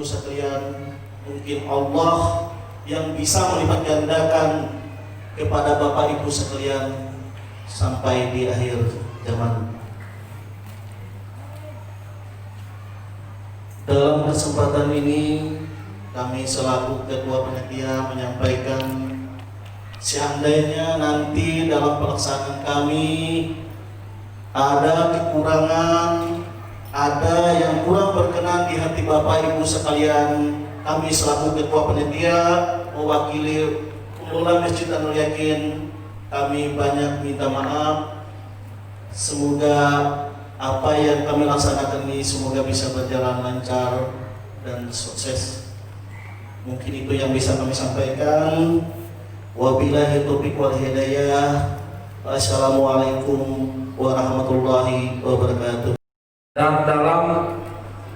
Ibu sekalian, mungkin Allah yang bisa melipat gandakan kepada Bapak Ibu sekalian sampai di akhir zaman. Dalam kesempatan ini kami selaku Ketua Panitia menyampaikan, seandainya nanti dalam pelaksanaan kami ada kekurangan, ada yang kurang berkenan di hati Bapak Ibu sekalian, kami selaku Ketua Panitia mewakili pengelola Masjid Anur Yakin, kami banyak minta maaf. Semoga apa yang kami laksanakan ini semoga bisa berjalan lancar dan sukses. Mungkin itu yang bisa kami sampaikan. Wabillahi taufiq wal hidayah. Assalamualaikum warahmatullahi wabarakatuh. Dan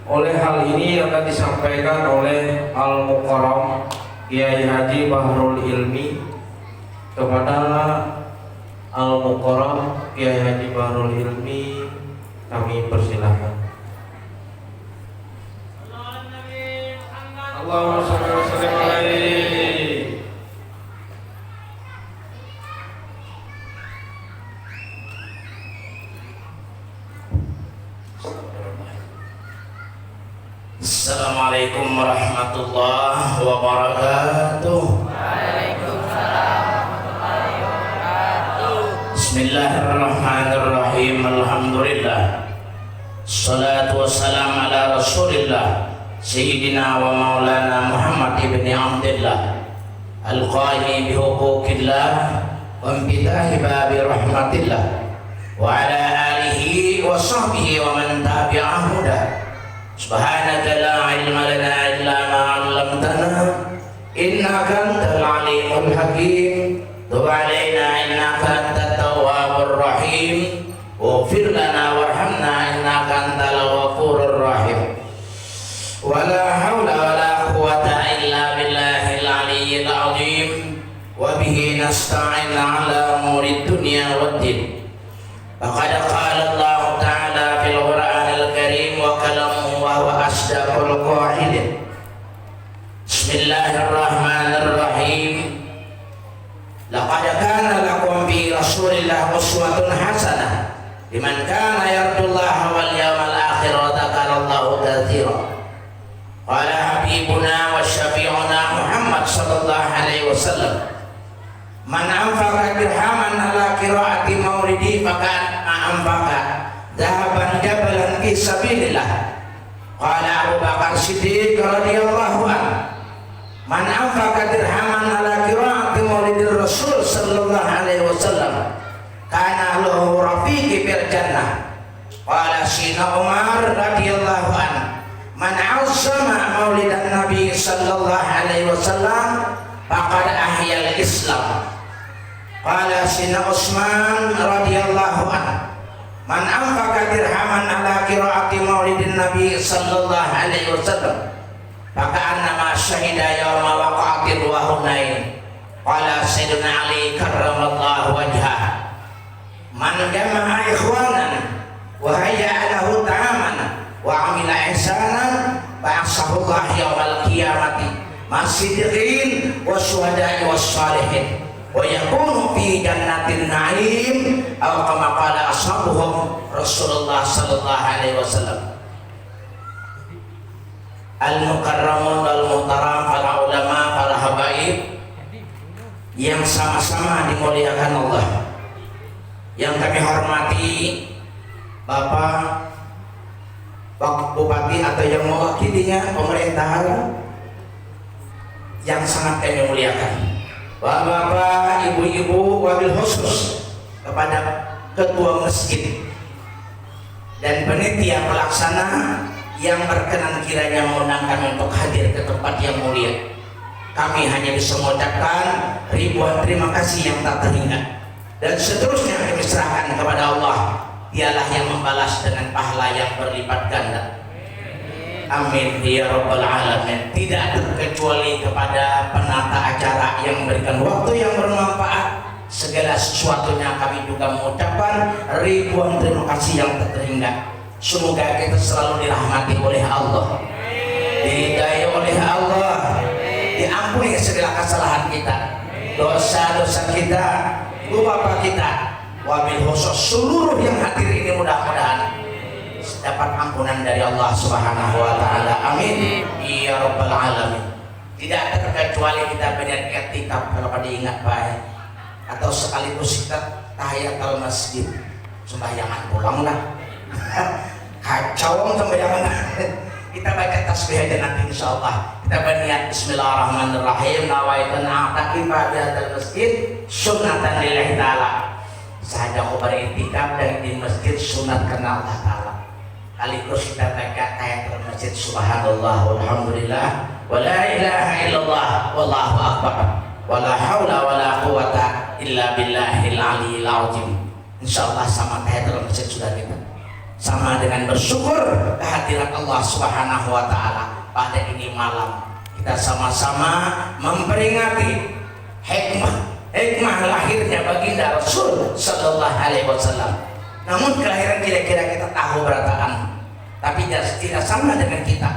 oleh hal ini akan disampaikan oleh Al-Mukarram Kiai Haji Bahrul Ilmi. Kepada Al-Mukarram Kiai Haji Bahrul Ilmi kami persilahkan. Allahumma shalli wa sallim alaihi. Assalamualaikum warahmatullahi wabarakatuh. Waalaikumsalam warahmatullahi wabarakatuh. Bismillahirrahmanirrahim. Alhamdulillah. Salatu wassalam ala Rasulillah Sayyidina wa maulana Muhammad ibn Abdillah al-qaimi bihuquqillah wa imtidahi babi rahmatillah wa ala alihi wa sahbihi wa man tabi'ahu dah. Subhanaka la ilma lana illa ma 'allamtana innaka antal alimul hakim. Tub 'alaina innaka antat tawwabur rahim. Waghfir lana warhamna innaka antal ghafurur rahim. Wala haula wala quwwata illa billahil aliyyil azim. Wa bihi nasta'in 'ala umuri dunya waddin. Faqad qala Allah ta'ala fil Qur'anil Karim wa kalamuhu wa huwa asdaqul qa'ilin. Bismillahirrahmanirrahim. Laqad kana lakum fi Rasulillah uswatun hasanah liman kana yarjullaha wal yawmal akhir wa dzakarallaha katsiran. Qala habibuna wa syafi'una Muhammad sallallahu alaihi wasallam, man anfaqa dirhaman ala qiraati maulidi faqad anfaqa dhahaban jabalan fi sabilillah. Qala Abu Bakar Siddiq radhiyallahu anhu, man anfaqa dirhaman ala qiraati maulidi Rasul sallallahu alaihi wasallam kana lahu rafiqi fil jannah. Qala Sina Umar radhiyallahu anhu, man azzama maulidan Nabi sallallahu alaihi wasallam faqad ahyal Islam. Qala Sina Utsman radhiyallahu anhu, man anfaqa dirhaman ala qiraati maulidin Nabi sallallahu alaihi wasallam faka'annama syahida yawma waqa'atil wa hunain. Qala Sayyidina Ali karramallahu wajhah, man jama'a ikhwanan wa hayya'a lahu ta'aman wa amila ihsanan fa'asahullah yawmal qiyamati masidiqin wa syuhada'i was salihin wa yakunu fi jannatin na'im aw kama qala ashabuhum Rasulullah sallallahu alaihi wasallam. Al-mukarramun wal muhtaram, para ulama, para habaib yang sama-sama dimuliakan Allah, yang kami hormati Bapak Bupati atau yang mewakilinya pemerintahan yang sangat kami muliakan, Bapak, Ibu-ibu, wabil khusus kepada Ketua Masjid dan panitia pelaksana yang berkenan kiranya mengundangkan untuk hadir ke tempat yang mulia. Kami hanya bisa mengucapkan ribuan terima kasih yang tak terhingga, dan seterusnya kami serahkan kepada Allah. Dialah yang membalas dengan pahala yang berlipat ganda. Amin ya rabbal alamin. Tidak terkecuali kepada penata acara yang memberikan waktu yang bermanfaat, segala sesuatunya kami juga mengucapkan ribuan terima kasih yang tak terhingga. Semoga kita selalu dirahmati oleh Allah, dihidayah diampuni segala kesalahan kita, dosa-dosa kita, bapak kita, wabil khusus seluruh yang hadir ini mudah-mudahan dapat ampunan dari Allah Subhanahu wa taala. Amin ya rabbal alamin. Tidak terkecuali kita banyak i'tikaf kalau diingat baik, atau sekaligus kita tahiyatul masjid, sembayangan pulang lah. Kacau sembayangan. Kita baca tasbih aja nanti insyaallah. Kita berniat bismillahirrahmanirrahim, nawaitu a'taqi ba'dal masjid sunnatan lillahi ta'ala. Saja aku beriktikaf di masjid sunat karena Allah taala. Sekaligus kita baca tahiyatul masjid subhanallah walhamdulillah wa la ilaha illallah wallahu akbar wa la haula wa la quwata illa billahil aliyil azim. Insyaallah sama tahiyatul masjid sudah kita. Sama dengan bersyukur kehadiran Allah Subhanahu wa taala pada ini malam. Kita sama-sama memperingati hikmah lahirnya baginda Rasul sallallahu alaihi wasallam. Namun kelahiran kira-kira kita tahu berataan, tapi tidak sama dengan kita.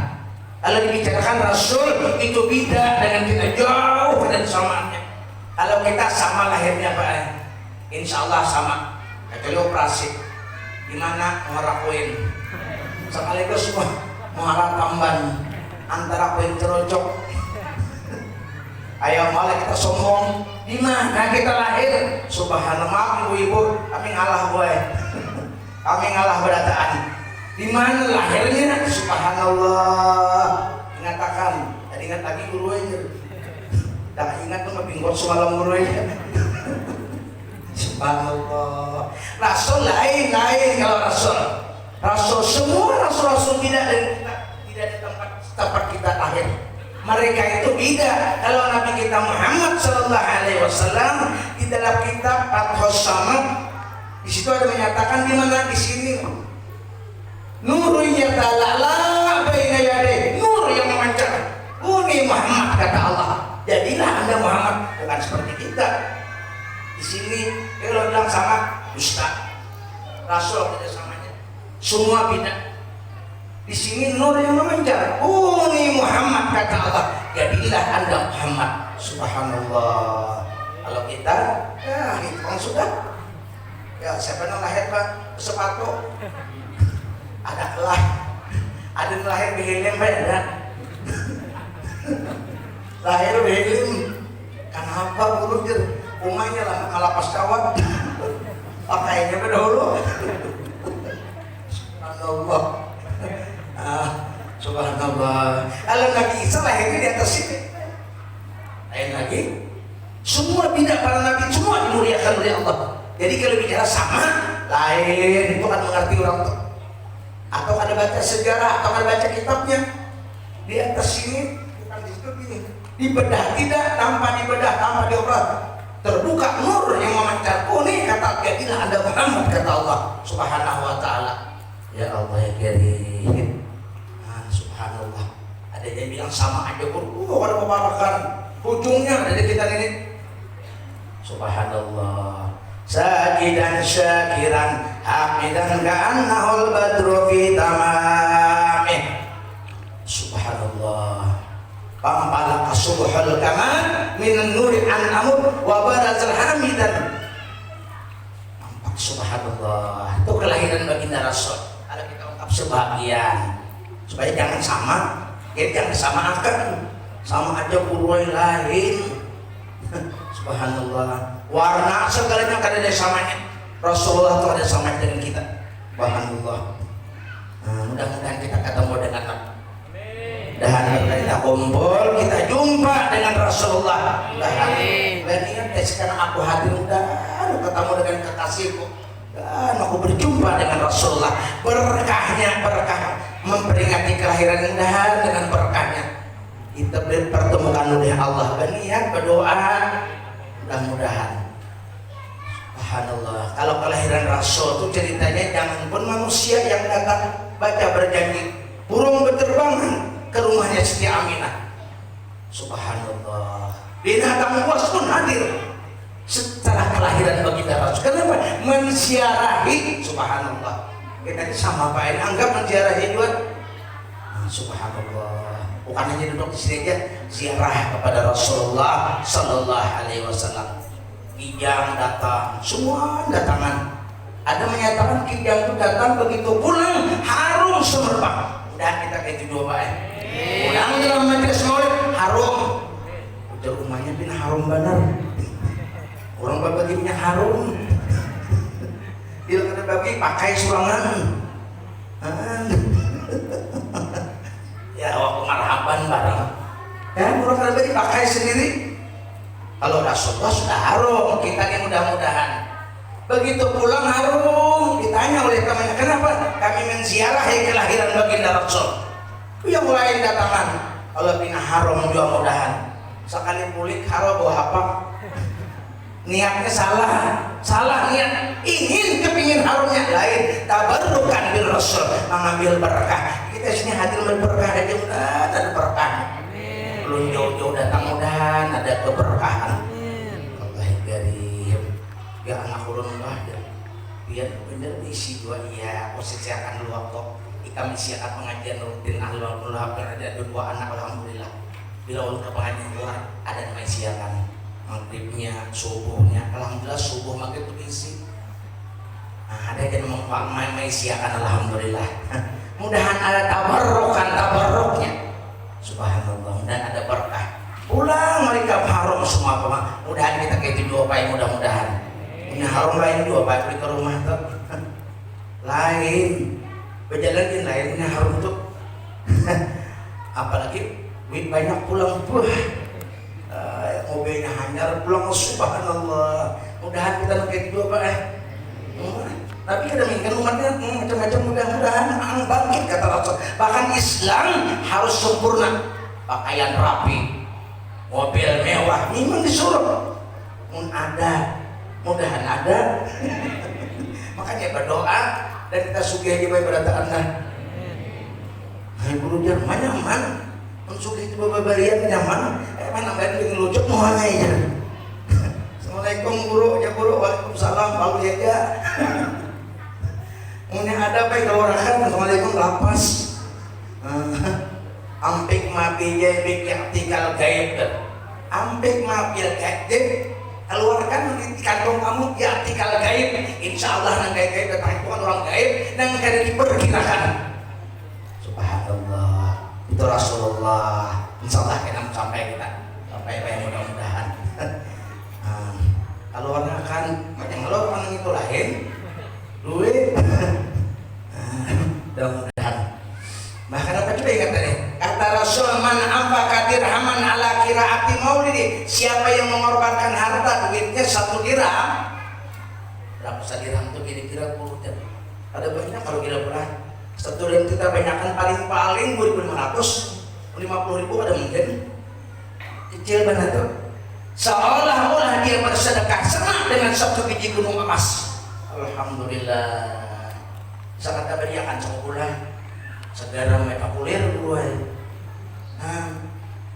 Kalau dibicarakan Rasul itu beda dengan kita, jauh dari samaannya. Kalau kita sama lahirnya Pak, insya Allah sama. Kecuali operasi, gimana ngerakuin sekaligus muara tamban antara koin cerocok. Ayo malah kita sombong, di mana kita lahir? Subhanallah, ibu-ibu, kami ngalah boy. Kami ngalah berataan. Di mana lahirnya? Subhanallah. Ingatakan, tadi ingat lagi guru aja. Tak ingat tuh mabingkot semalam guru aja. Subhanallah. Rasul lain kalau Rasul semua rasul tidak di tempat kita lahir. Mereka itu beda. Kalau Nabi kita Muhammad sallallahu alaihi wasallam di dalam kitab Fathus Samad, di situ ada menyatakan di mana di sini nurun yatalala baina yadayhi, nur yang memancar. Ini Muhammad kata Allah. Jadilah Anda Muhammad, bukan seperti kita. Di sini kalau bilang sama Ustaz, Rasul tidak samanya. Semua beda. Di sini nur yang memancar. Ini Muhammad kata Allah. Jadilah Anda Muhammad. Subhanallah. Kalau kita, ya itu kan sudah. Ya siapa yang lahir Pak? Sepatu. Ada yang lahir behilim Pak, ada. Lahir behilim. Kenapa bulu jer? Umahnya lah ngalapas kawat. Pakainya berdahulu. Subhanallah. Subhanallah. Kalau Nabi Isa lahirnya di atas sini. Lain lagi. Semua tidak para nabi semua dimuliakan oleh Allah. Jadi kalau bicara sama, lain itu kan mengerti orang tua. Atau ada baca sejarah, atau ada baca kitabnya. Di atas sini, bukan di situ ini. Dibedah tidak, tanpa dibedah, tanpa diobat. Terbuka nur yang memancar. Nih kata jadilah Anda Muhammad kata Allah Subhanahu wa taala. Ya Allah ya Karim. Subhanallah. Ada yang bilang sama aja ada pembarakan. Ujungnya dari kita ini. Subhanallah. Sajidan syakiran hamidan ka'annahul badru fi tamamih. Subhanallah. Pampalaka subhul kamal minan nuri an amur wa barazal hamidan. Nampak subhanallah. Itu kelahiran baginda Rasul. Kalau kita ungkap sebagian supaya jangan sama, ya jangan disamakan. Sama aja purwai lain. Subhanallah. Warna segalanya kan ada samanya. Rasulullah itu ada sama dengan kita. Subhanallah. Mudah-mudahan kita ketemu dengan Nabi. Dan kita kumpul, kita jumpa dengan Rasulullah. Dan ingat sekarang aku hadir udah ketemu dengan kekasihku. Dan aku berjumpa dengan Rasulullah. Berkah memperingati kelahiran indah dengan berkahnya. Kita berpertemukan oleh Allah. Berniat berdoa. Mudah-mudahan. Subhanallah. Kalau kelahiran Rasul itu ceritanya jangan pun manusia yang datang baca berjanji burung berterbangan ke rumahnya Siti Aminah. Subhanallah. Binatang buas pun hadir setelah kelahiran baginda Rasul. Kenapa? Menziarahi. Subhanallah. Kita sama Pak, anggap menziarahi juga. Subhanallah. Bukan hanya duduk di sini aja, ziarah kepada Rasulullah Sallallahu Alaihi Wasallam. Kijang datang, semua datangan. Ada menyatakan kijang itu datang begitu pulang harum semerbak. Udah kita kayak itu dua Pak. Udah dalam majelis maulid harum. Udah rumahnya pina harum benar. Orang baginya harum. Dia kata bagi pakai surangan. Ya waktu marhaban bareng. Ya orang kata bagi pakai sendiri. Kalau Rasulullah sudah harum, kita yang mudah-mudahan. Begitu pulang harum, ditanya oleh temannya, kenapa? Kami menziarahi kelahiran baginda Rasul. Yang lain datangan, kalau pina harum juga mudahan. Sekali pulik harum bawa apa? Niatnya salah niat. Ingin kepingin harumnya lain. Tabarrukan bil Rasul, mengambil berkah. Kita sini hadir berkah aja udah ada berkah. Belum jauh-jauh datang mudahan ada keberkahan. Allah karim. Ya anak ulun bah biar bener isi dua iya posisi akan dulu waktu kami siakan pengajian rutin ahlul ada dua anak alhamdulillah. Bila ulun ke pengajian luar ada namanya siakan maghribnya subuhnya alhamdulillah subuh maghrib itu isi. Nah, ada yang memang siakan alhamdulillah. Mudahan ada tabarruknya. Subhanallah dan ada berkah. Pulang mereka harum semua Pak. Mudahan kita kayak dua Pak mudah-mudahan. Ini harum lain dua Pak beli ke rumah tuh. Lain. Berjalan lainnya harum tuh. Apalagi banyak pulang mobilnya hanyar pulang subhanallah. Mudahan kita kayak dua Pak. Tapi kita menginginkan umatnya macam-macam mudah-mudahan bangkit kata Rasul. Bahkan Islam harus sempurna, pakaian rapi, mobil mewah, memang disuruh. Mudahan ada. Makanya berdoa dan kita sugih aja pada Anda. Hai guru jar nyaman, mensugih itu babarian nyaman. Mana bae dengan lucu mau aja. Assalamualaikum guru, ya guru, waalaikumsalam, lalu ya. Ini ada baik kalau orang assalamualaikum lapas. Ampik mabiya bikyatikal gaib. Ampik mabil gaib. Keluarkan di kantong kamu yatikal gaib. Insyaallah nang gaib datang itu kan orang gaib nang kada diperkirakan. Subhanallah. Itu Rasulullah. Insyaallah kita sampai mudah-mudahan. Kalau orang akan macam orang itu lain duit mudah-mudahan. Bahkan apa juga ingat tadi kata Rasul man anfaqa dirhaman ala qiraati maulidi, siapa yang mengorbankan harta duitnya 1 dirham. Berapa dirham itu kira-kira 10 dirham. Ada banyak kalau kira pernah 1 dirham kita banyakkan paling 2.500 50.000 ada mungkin kecil banget tuh. Seolah-olah dia bersedekah sama dengan 1 biji gunung emas. Alhamdulillah. Sangat beriakan sebulan. Segera mereka kulir dulu.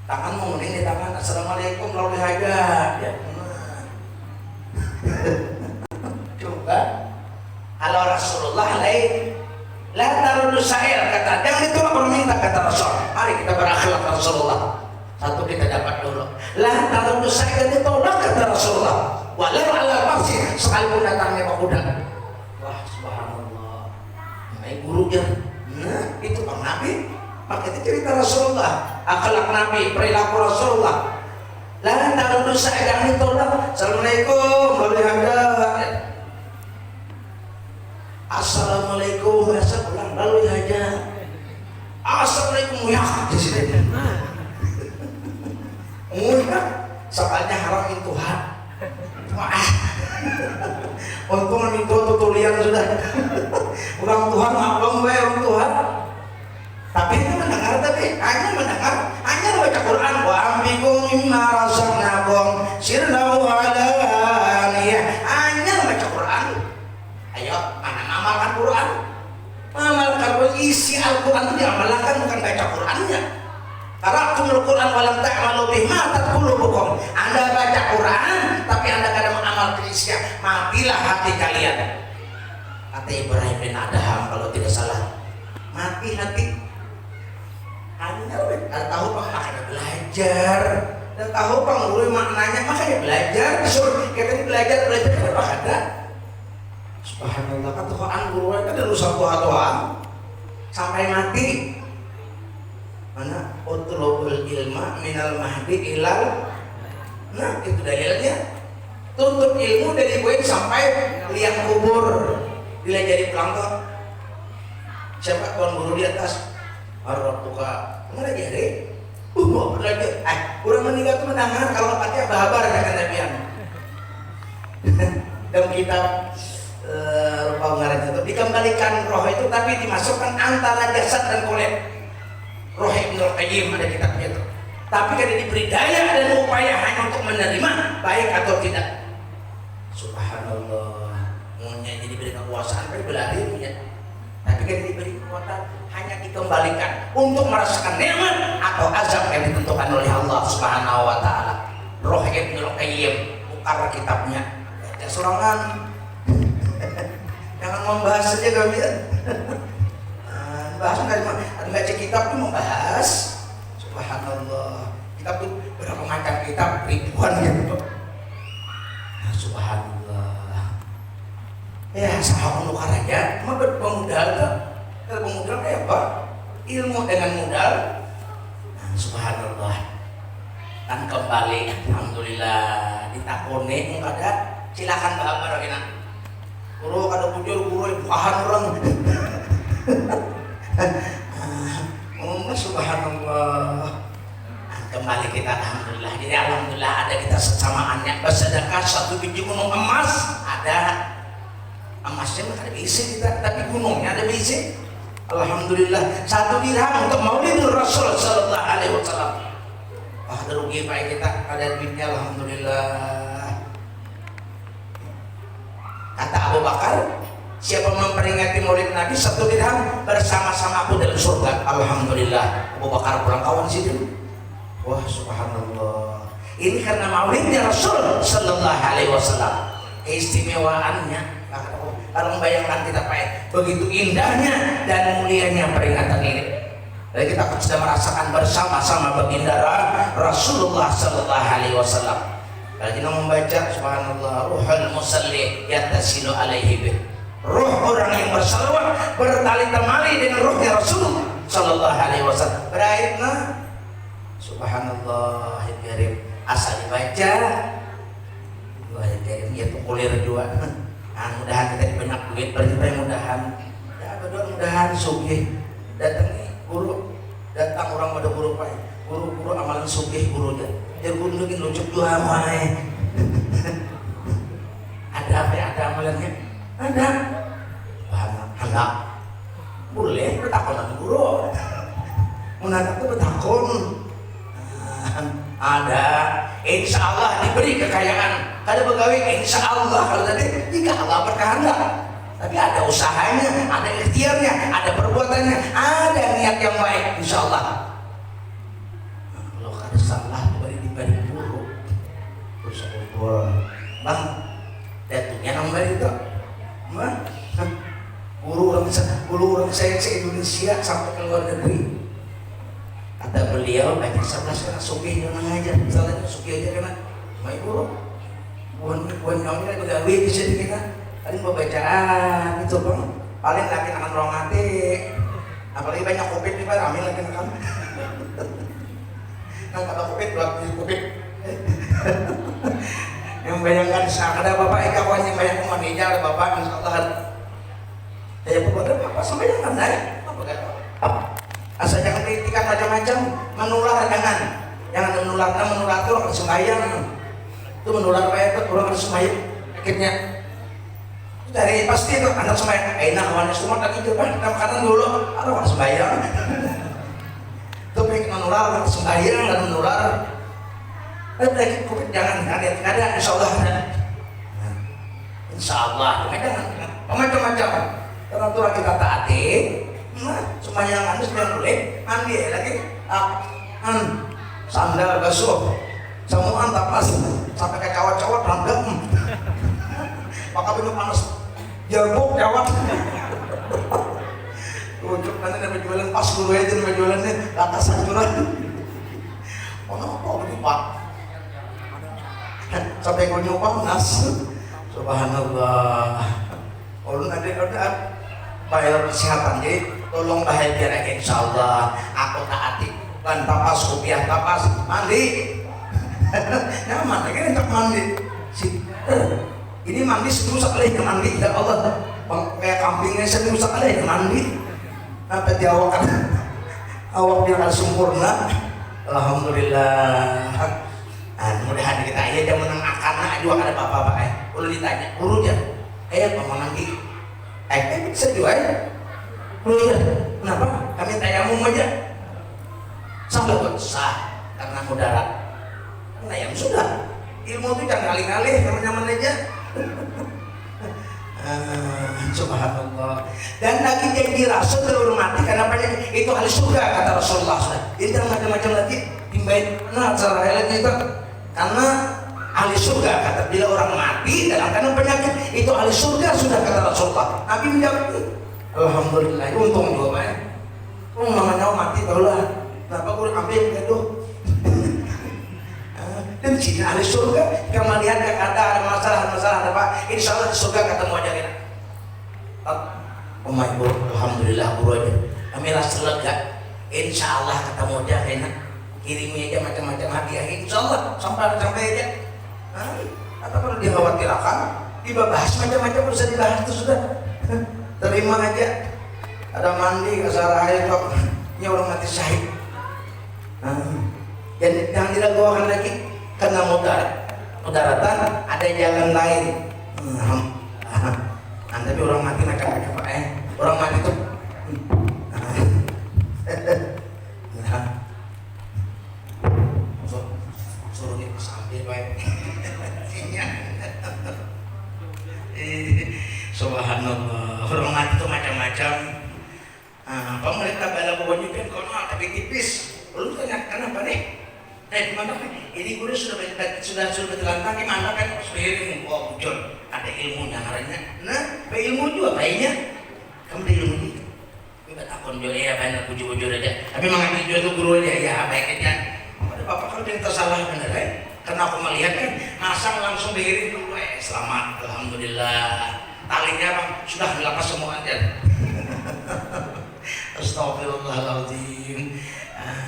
Tangan mau mending di tangan. Assalamualaikum lalu haja. Ya. Coba. Kalau Rasulullah lain. La tarudu sa'ir kata. Jangan itu berminta kata Rasul. Mari kita berakhlak Rasulullah. Satu kita dapat dulu. La tarudu sa'ir ditolak kata Rasulullah. Walau ala nafsi sekalipun datangnya Pak Kuda. Wah subhanallah. Naik gurunya. Nah itu Pak Nabi. Maka itu cerita Rasulullah. Akhlak Nabi, perilaku Rasulullah. La tarudu sa'ir yang ditolak. Assalamualaikum warahmatullahi. Assalamualaikum warahmatullahi lalu aja. Assalamualaikum ya. Mudah. Soalnya haram itu Tuhan. Untung itu tutulian sudah. Orang Tuhan maklum bae orang Tuhan. Tapi itu mendengar hanya baca Quran wa ambikum mimma razaqnakum sirran wa alaniyah. Hanya baca Quran. Ayo, mana amalkan Quran? Amalkan isi Al-Quran itu diamalkan bukan baca Qurannya. Qara'tumul Quran wa lam ta'malu bihi ma taqulubukum. Anda baca Quran tapi Anda kadang mengamalkan isinya. Matilah hati kalian. Kata Ibrahim bin Adham kalau tidak salah. Mati hati. Ada tahu bang makanya belajar. Dan tahu bang guru maknanya makanya belajar. Disuruh kita belajar kenapa ada? Subhanallah kan Tuhan guru itu ada usaha Tuhan sampai mati. Mana utlubul ilma minal mahdi ilal. Nah itu dalilnya. Tuntut ilmu dari poin sampai liang kubur. Bila jadi pelanggan. Siapa tuan guru di atas? Arrobuka. Mana jadi? Mau belajar. Orang meninggal itu mendengar kalau mati bahabar dengan Nabian. Dalam kitab rupa ngaran itu dikembalikan roh itu tapi dimasukkan antara jasad dan kulit. Roh Ibnul Qayyim ada kitabnya itu. Tapi kan diberi daya dan upaya hanya untuk menerima baik atau tidak. Subhanallah. Maunya jadi diberi kekuasaan tapi berlari punya. Tapi kan diberi kekuatan hanya dikembalikan untuk merasakan nikmat atau azab yang ditentukan oleh Allah Subhanahu wa taala. Roh Ibnul Qayyim buka kitabnya. Ya sorangan. Jangan membahas saja kalian. Bahas dari mana? Baca kitab itu membahas. Subhanallah. Kitab itu berapa macam kitab ribuan gitu. Nah, subhanallah. Ya, sahabat nukar aja. Cuma berpemodal tuh. Berpemodal kayak apa? Ilmu dengan modal. Nah, subhanallah. Dan kembali, alhamdulillah ditakoni enggak ada. Silakan bapak Rokina. Guru kada bujur guru bukahan orang. Subhanallah. Kembali kita alhamdulillah. Jadi alhamdulillah ada kita sesamaannya bersedekah 1 biji gunung emas ada emasnya ada biji kita tapi gunungnya ada biji. Alhamdulillah 1 dirham untuk Maulidul Rasul sallallahu alaihi wasallam. Ada rugi baik kita ada duitnya alhamdulillah. Kata Abu Bakar, siapa memperingati Maulid Nabi 1 dirham bersama-sama aku dalam surga. Alhamdulillah. Abu Bakar pulang kawan situ. Wah subhanallah. Ini karena Maulidnya Rasul sallallahu alaihi wasallam. Keistimewaannya. Kalau membayangkan kita Pak, begitu indahnya dan mulianya peringatan ini. Dan kita sudah merasakan bersama-sama baginda Rasulullah sallallahu alaihi wasallam. Kalau kita membaca subhanallah ruhul musalli yattasilu alaihi bih. Ruh orang yang bersalawat bertali temali dengan ruhnya Rasul sallallahu alaihi wasallam. Berakhirnya subhanallah karim asal dibaca. Wah karim ya kulir juga. Nah, mudahan kita banyak duit mudahan. Ya berdoa mudahan sugih datangi guru datang orang pada guru Pak. Guru amalan sugih gurunya. Dia guru lagi lucu dua mai. Ada apa ya? Ada amalannya? Ada. Anak boleh bertakon sama guru. Menantu itu bertakon. Ada. Insya Allah diberi kekayaan. Kada begawi insya Allah kalau tadi jika Allah berkehendak. Tapi ada usahanya, ada ikhtiarnya, ada perbuatannya, ada niat yang baik insya Allah. Kalau kada salah diberi guru. Bersyukur. Bang, datunya nomor itu. Bang, guru orang saya se-Indonesia sampai ke luar negeri. Kata beliau banyak 11 karena sugih yang ngajar. Misalnya sugih aja karena main guru. Buan nyawanya begawe di sini kita. Paling pembacaan itu bang. Paling lagi akan ruang hati. Apalagi banyak covid nih pak. Amin lagi akan. Nah kata covid belakang covid. Yang bayangkan ada bapak ika kawan yang banyak memanija ada bapak insyaallah. Saya pun bapak sembahyang kan saya. Apa? Asal jangan kritikan macam-macam, menular jangan menular itu orang sembahyang. Itu menular apa itu orang sembahyang akhirnya dari pasti itu anak sembahyang enak kawan semua tadi itu kan makanan dulu orang sembahyang. Itu pengen menular orang sembahyang dan menular. Lagi covid jangan ada insyaallah ada. Insyaallah jangan macam-macam. Peraturan kita taati. Sembahyang anu sembahyang boleh mandi lagi sandal basuh semuaan tapas sampai ke cawat-cawat ranggam maka bener panas jarbuk jawab Ujuk mana nama jualan pas dulu aja nama jualannya lantas hancuran. Oh apa ini Pak? Sampai gue nyoba nas. Subhanallah. Ulun ada bayar kesehatan jadi tolong bahagia insyaallah aku taati lan tapas rupiah tapas mandi. Nyaman lagi untuk mandi. Ini mandi serusak kali mandi ya Allah. Kayak kambingnya serusak kali mandi. Sampai di awak dia sempurna. Alhamdulillah. Mudah-mudahan kita aja dia menang akan dua ada bapak-bapak perlu ditanya guru aja apa mau mandi bisa juga ya kenapa kami tayamum aja sampai sah karena mudarat tayamum sudah ilmu itu jangan ngalih-ngalih nyaman-nyaman aja. Subhanallah. Dan lagi jadi rasul terhormati karena banyak itu ahli surga kata Rasulullah. Jadi jangan macam-macam lagi timbain nah cara lagi itu karena ahli surga kata bila orang mati dalam keadaan penyakit itu ahli surga sudah kata Rasulullah. Nabi menjawab alhamdulillah untung juga Pak. Namanya mati barulah kenapa gue ambil gitu. Dan sini ahli surga jika melihat ada masalah ada Pak insya Allah di surga ketemu aja kita. Oh my God, alhamdulillah guru aja kami rasa lega insya Allah ketemu aja enak kirimnya aja macam-macam hadiah insya Allah sampai aja atau perlu dikhawatirkan dibahas macam-macam bisa dibahas itu sudah terima aja ada mandi kasar air kok ini orang mati syahid dan jangan diragukan lagi karena mudaratan ada jalan lain tapi orang mati macam-macam Pak orang mati itu suruh nih sambil baik subhanallah orang mati itu macam-macam apa mereka bala bawahnya kan kono tapi tipis lu tanya kenapa nih gimana kan ini guru sudah bertelantar gimana kan seiring wah bujur ada ilmunya caranya nah ilmu juga kayaknya kamu ada ilmu ini kita takon juga ya banyak bujur-bujur aja tapi mengambil juga tuh guru aja ya baik aja ada bapak kalau yang tersalah bener karena aku melihat kan masang langsung diiring dulu selamat alhamdulillah talinya bang sudah melepas semua aja. Astagfirullahaladzim.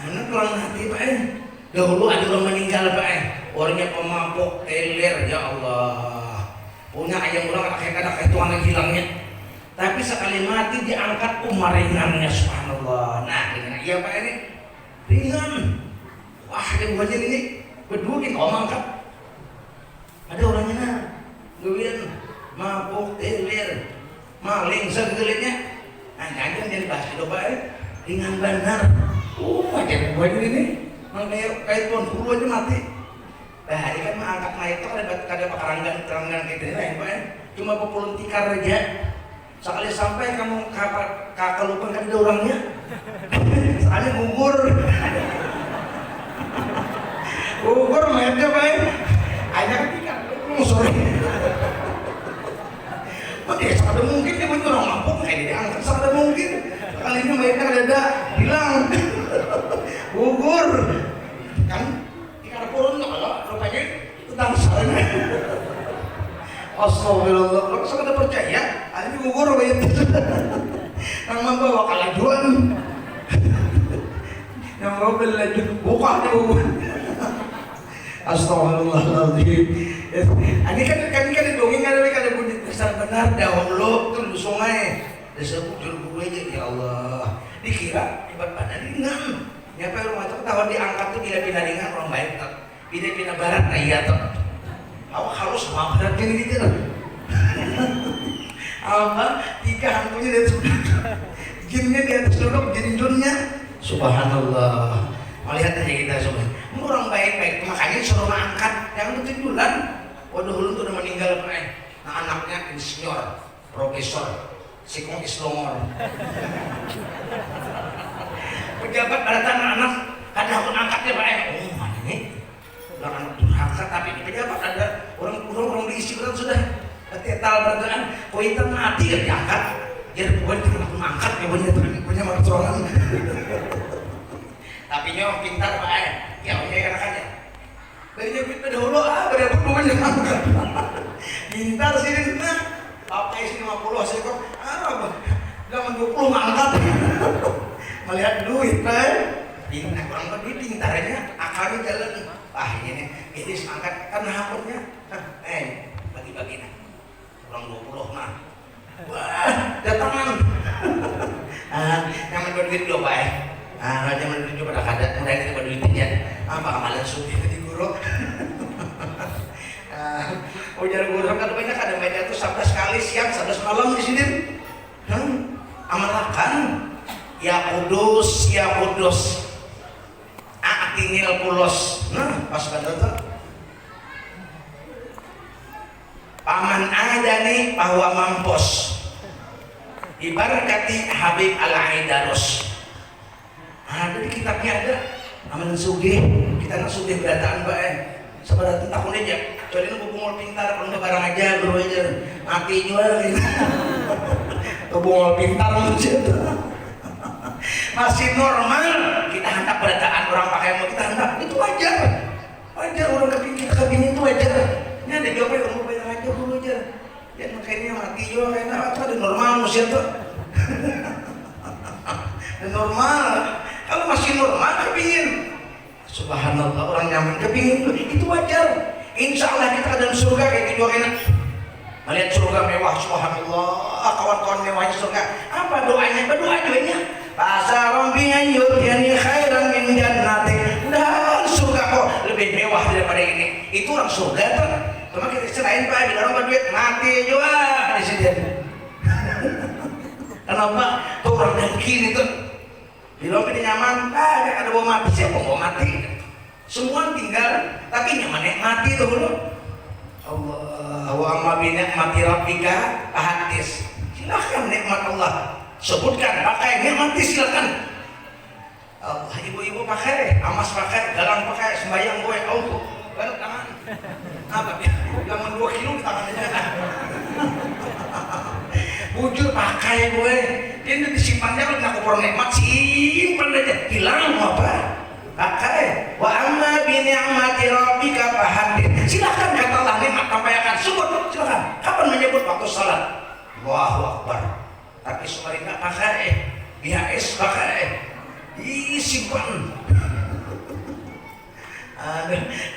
Ini kurang hati Pak dahulu ada orang meninggal Pak orangnya pemabuk teler ya Allah punya ayam orang kayak tuan hilangnya tapi sekali mati diangkat ringannya subhanallah nah dengan iya Pak ini ringan wah yang buatnya ini berdua kita angkat ada orangnya nah duit mabuk teler maling segelitnya nah jangan jadi bahas itu Pak ringan benar macam buatnya ini kayak tuan guru aja mati. Nah, ini kan mengangkat mayat itu ada keranggan gitu ya, Pak. Cuma populun tikar aja. Sekali sampai kamu kakak lupa kan ada orangnya. Soalnya gugur. Gugur mayatnya, Pak. Hanya tikar. Sorry. Oke, ada mungkin dia punya orang mabuk kayak diangkat ada mungkin. Kali ini mayatnya ada hilang. Gugur kan tikar purun kalau rupanya tentang salahnya astagfirullah kalau saya percaya ini gugur mayat yang membawa kalajuan yang mau beli buka di gugur astagfirullahaladzim ini kan dongeng ada bunyi besar benar dahulu tuh di sungai disebut juru aja ya Allah dikira hebat badan ringan nyapa rumah itu ketahuan diangkat tuh bila ringan orang baik tuh bila barat nah iya tuh awak halus sama barat gini gitu apa tiga hantunya di atas jinnya di atas duduk jinjunnya subhanallah melihat aja kita semua orang baik-baik makanya suruh angkat yang ketujuan waduh lu tuh udah meninggal Pak nah anaknya insinyur profesor sikong islomor pejabat pada tanah anak kadang aku angkatnya Pak oh mana ini udah anak durhaka tapi ini pejabat ada orang diisi berat sudah ketetal berataan kuitan mati kan diangkat Ya bukan kita mangkat ya punya keturunan. Tapi nyong pintar Pak ya punya kan ya. Barinya pintar dahulu berapa punya mangkat. Pintar sih nah. Apa isi 50 saya kok jangan 20 mangkat. Melihat duit pintar orang lebih pintarnya akalnya jalan. Ini semangkat kan hapunnya. Bagi-bagi nah. Orang 20 mah. Wah, datangan. Yang menurut duit dua Pak yang menurut duit pada kada, mulai kita pada duitnya. Apa kamalan sufi ke di guru? Ujar guru kan banyak ada media tuh 11 kali siang, 11 malam di sini. Amalakan. Ya Kudus, ya Kudus. Atinil pulos. Nah, pas kada tuh. Paman ada nih bahwa mampus ibarakati Habib Al-Aidarus. Ada di kitabnya ada aman sugih kita nak sugih berataan bae sabar takun aja jadi nu bungol pintar kalau barang aja guru aja mati jual bungol pintar masih normal kita hantar berataan orang pakai mau kita hantar itu wajar orang kepingin itu wajar ini ada jawabnya kamu bayar aja dulu aja ya makanya mati juga karena apa ada normal manusia tuh dan normal kalau masih normal kepingin subhanallah orang nyaman kepingin itu wajar insya Allah kita dalam surga kayak gitu enak melihat surga mewah subhanallah kawan-kawan mewahnya surga apa doanya berdoa doanya pasaron bi'an yutiyani khairan min jannatik dan surga kok lebih mewah daripada ini itu orang surga tuh cuma kita selain Pak di orang berduit mati juga di sini kenapa tuh orang dengki itu di lomba nyaman ada bawa mati siapa bawa mati semua tinggal tapi nyaman mati tuh dulu Allah wa amma bi ni'mati rabbika hadis silahkan nikmat Allah sebutkan pakai nikmati silakan Allah ibu-ibu pakai amas pakai galang pakai sembahyang gue auto banget tangan apa dia jangan 2 kilo di tangannya bujur pakai gue ini disimpannya kalau nak kupur nikmat simpan aja hilang apa pakai wa amma bi ni'mati rabbika fahadith silakan kata Allah nikmat sampaikan sebut silakan kapan menyebut waktu salat Allahu Akbar tapi sumari nggak pakai BHS pakai disimpan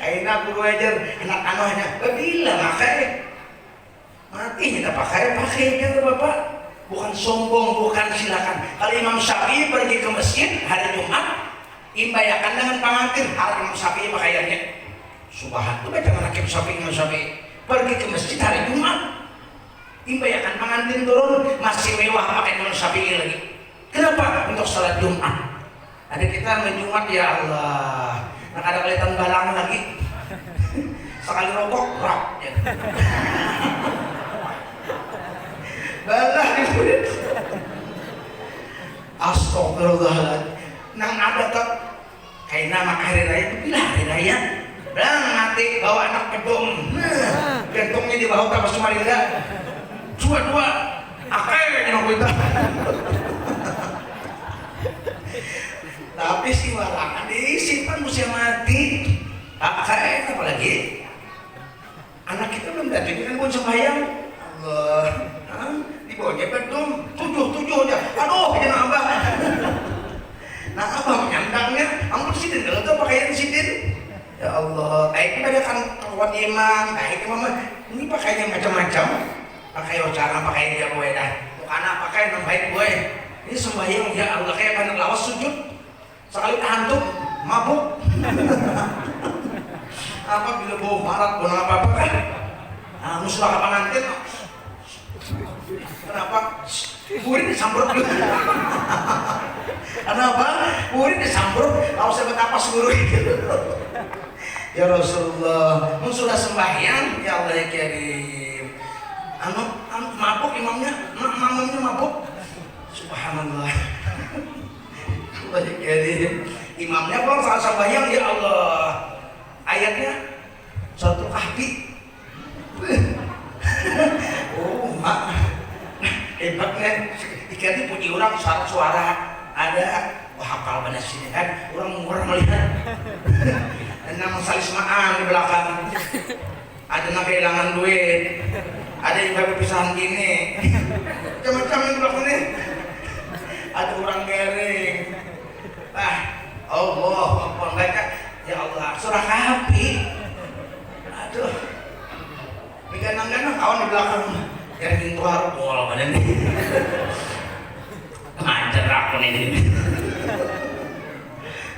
aina guru ajar anak-anaknya bila pakai mati kita pakai aja Bapak bukan sombong bukan silakan kalau Imam Syafi'i pergi ke masjid hari Jumat imbayakan dengan pengantin hari Imam Syafi'i pakaiannya subhanallah itu baca manakib Imam Syafi'i pergi ke masjid hari Jumat imbayakan pengantin turun masih mewah pakai Imam Syafi'i lagi kenapa? Untuk salat Jumat ada kita menjumat ya Allah nak ada kelihatan balang lagi sekali rokok rap ya. balah itu astagfirullahaladzim nang ada tak kayak nama hari raya itu bila hari raya belang mati bawa anak pedong gantungnya di bawah tapas Samarinda dua akai yang kita tapi si warangan disimpan musim mati akai apalagi anak kita belum datang kan pun sembahyang Allah di bawahnya bedung 7 aja aduh jangan abah nah abah menyandangnya ampun sidin kalau itu pakaian sidin ya Allah kita ada kan kawan imam itu mama ini pakaiannya macam-macam pakai cara pakai dia gue dah anak pakai yang baik gue ini sembahyang ya Allah kayak pada lawas sujud sekali hantuk mabuk apa bila bawa marat pun apa kan musuh apa nanti kenapa Burin disamper dulu kenapa Burin disamper kalau saya betapa seluruh ya Rasulullah sudah sembahyang ya Allah ya Karim mabuk imamnya mabuk subhanallah Allah ya Karim imamnya kalau saat sembahyang ya Allah ayatnya satu kahfi oh mak hebatnya Jika dipuji orang suara ada hafal pada sini kan orang melihat dan nama salismaan di belakang ada yang kehilangan duit, ada yang berpisahan gini macam-macam di belakang ini ada orang gering. Allah Akbar, mereka ya Allah surah Kahfi. Aduh ganang-ganang kawan di belakang yang pintu harus bola badan nih ngajar aku nih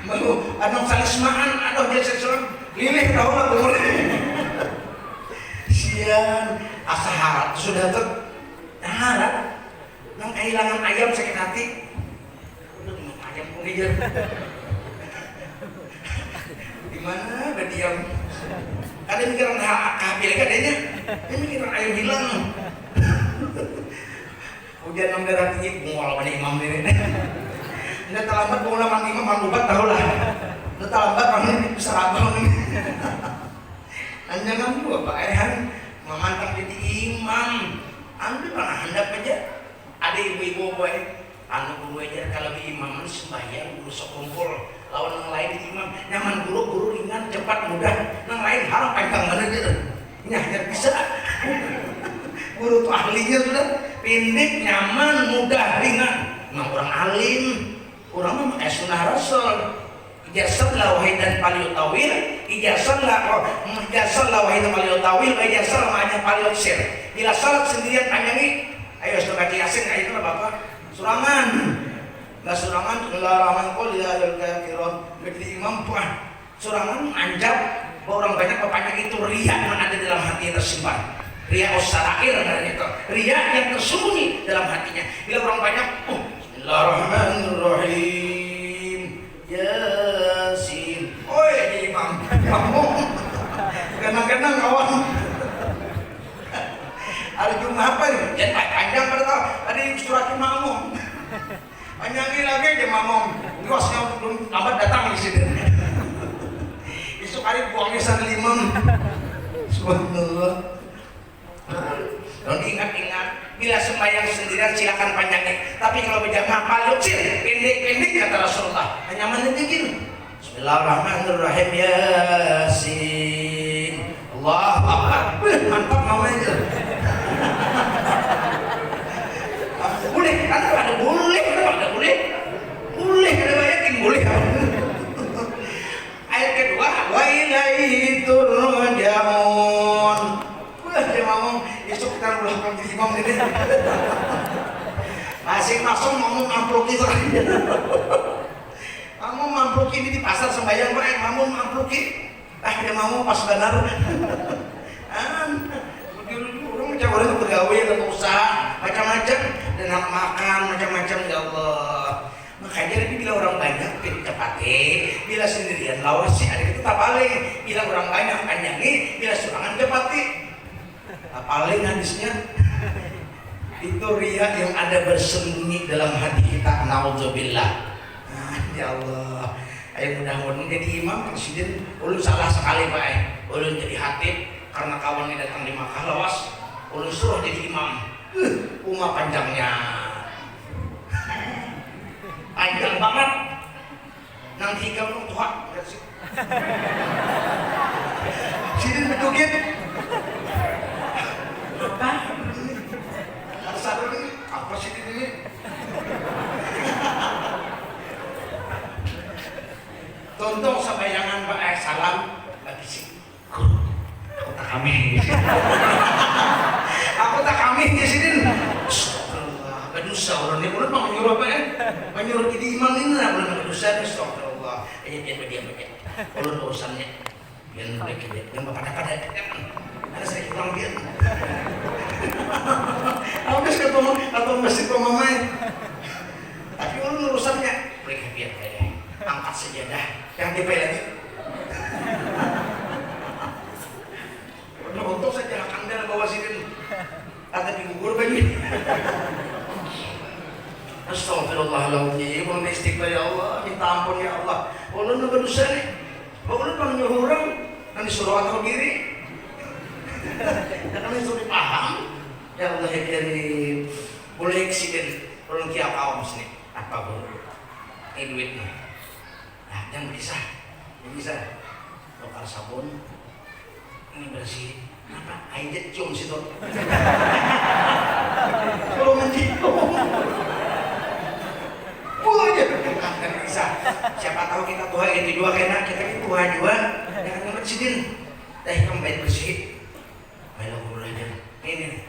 mau anong salismaan aduh dia sesuatu lilih tahu lah boleh sian asa harap sudah harap nang kehilangan ayam sakit hati udah mau ayam mau ngejar di mana udah diam ada mikiran Kahfi lagi adanya dia mikiran ayam hilang hujan nang darah tinggi mual pada imam ini udah terlambat mau nama imam manubat tahu lah udah terlambat mana bisa abang ini hanya kan dua Pak Ehan memantang jadi imam anda pernah handap aja ada ibu-ibu boy anu guru aja kalau di imam sembahyang guru sok kumpul lawan yang lain di imam nyaman guru ringan cepat mudah yang lain harap panjang mana gitu hanya bisa guru tuh ahlinya sudah pendek nyaman mudah ringan memang orang alim orang mah pakai sunnah rasul ijazah lah wahidan paliutawil ijazah lah wahidan paliutawil ijazah lah hanya paliutsir bila salat sendirian panjangi ayo sudah baca yasin ayo lah bapak surangan nggak surangan Bismillahirrahmanirrahim qul ya ayyuhal kafirun begitu imam puan surangan anjab orang banyak banyak itu riya yang ada dalam hati yang tersimpan riya usarair namanya itu riya yang tersembunyi dalam hatinya bila orang banyak Bismillahirrahmanirrahim Yasin oi imam kamu kadang-kadang kawan hari Jumat apa nih jangan panjang pada tahu tadi surat makmum panjangin lagi aja makmum luasnya belum lambat datang di sini esok hari buangnya sana limam subhanallah. Dan ingat-ingat bila sembahyang sendirian silakan panjangin tapi kalau berjamaah palucir pendek-pendek kata Rasulullah hanya mana begini Bismillahirrahmanirrahim Yasin Allahu Akbar mantap namanya boleh ada boleh ada yakin boleh ayat kedua wa ilaihi turja'un dia ngomong besok kita belakang jadi imam ini masing-masing ngomong ampluk itu kamu mampluk ini di pasar sembahyang baik kamu mampluki dia mau pas benar orang mencapai itu bergawe atau usaha macam-macam dan makan macam-macam ya Allah makanya ini bila orang banyak cepati bila sendirian lawasi ada itu tak paling bila orang banyak panjangi bila surangan cepati paling hadisnya itu riya yang ada bersembunyi dalam hati kita naudzubillah. Ya Allah ayo mudah-mudahan jadi imam presiden ulun salah sekali Pak ulun jadi hatib karena kawan ini datang di Makkah lawas ulun suruh jadi imam umah panjangnya panjang banget nanti kamu tuhan sidin bedugit apa sih ini? Tonton sembayangan Pak salam bagi si guru. Aku tak kami. Aku tak kami di sini. Astagfirullah. Berdosa orang ini boleh menyuruh apa ya? Menyuruh jadi imam ini lah boleh berdosa. Astagfirullah. Jangan diam aja. Ulun urusannya. Yang mereka yang pada ada saya ulang dia. Habis ketemu atau masjid pemamai. Tapi ulun urusannya mereka biar kaya angkat sejadah yang DP lagi. Untuk saja kandang bawa sini. Ada di gugur bagi. Astagfirullahaladzim. Ulun istighfar ya Allah, minta ampun ya Allah. Ulun berdosa nih. Ulun menyuruh orang dan disuruh atau diri. Dan kami sudah paham. Ya Allah ya Karim. Boleh eksiden Ulun kia kaum sini apa bu? Ini duitnya. Nah, jangan bisa. Lokal sabun ini bersih. Apa? Air cium situ. Kalau mencium. Aja kan bisa. Siapa tahu kita tuha itu dua kena kita itu tuha dua. Jangan ngebersihin. Dah kamu baik bersih. Baiklah guru aja. Ini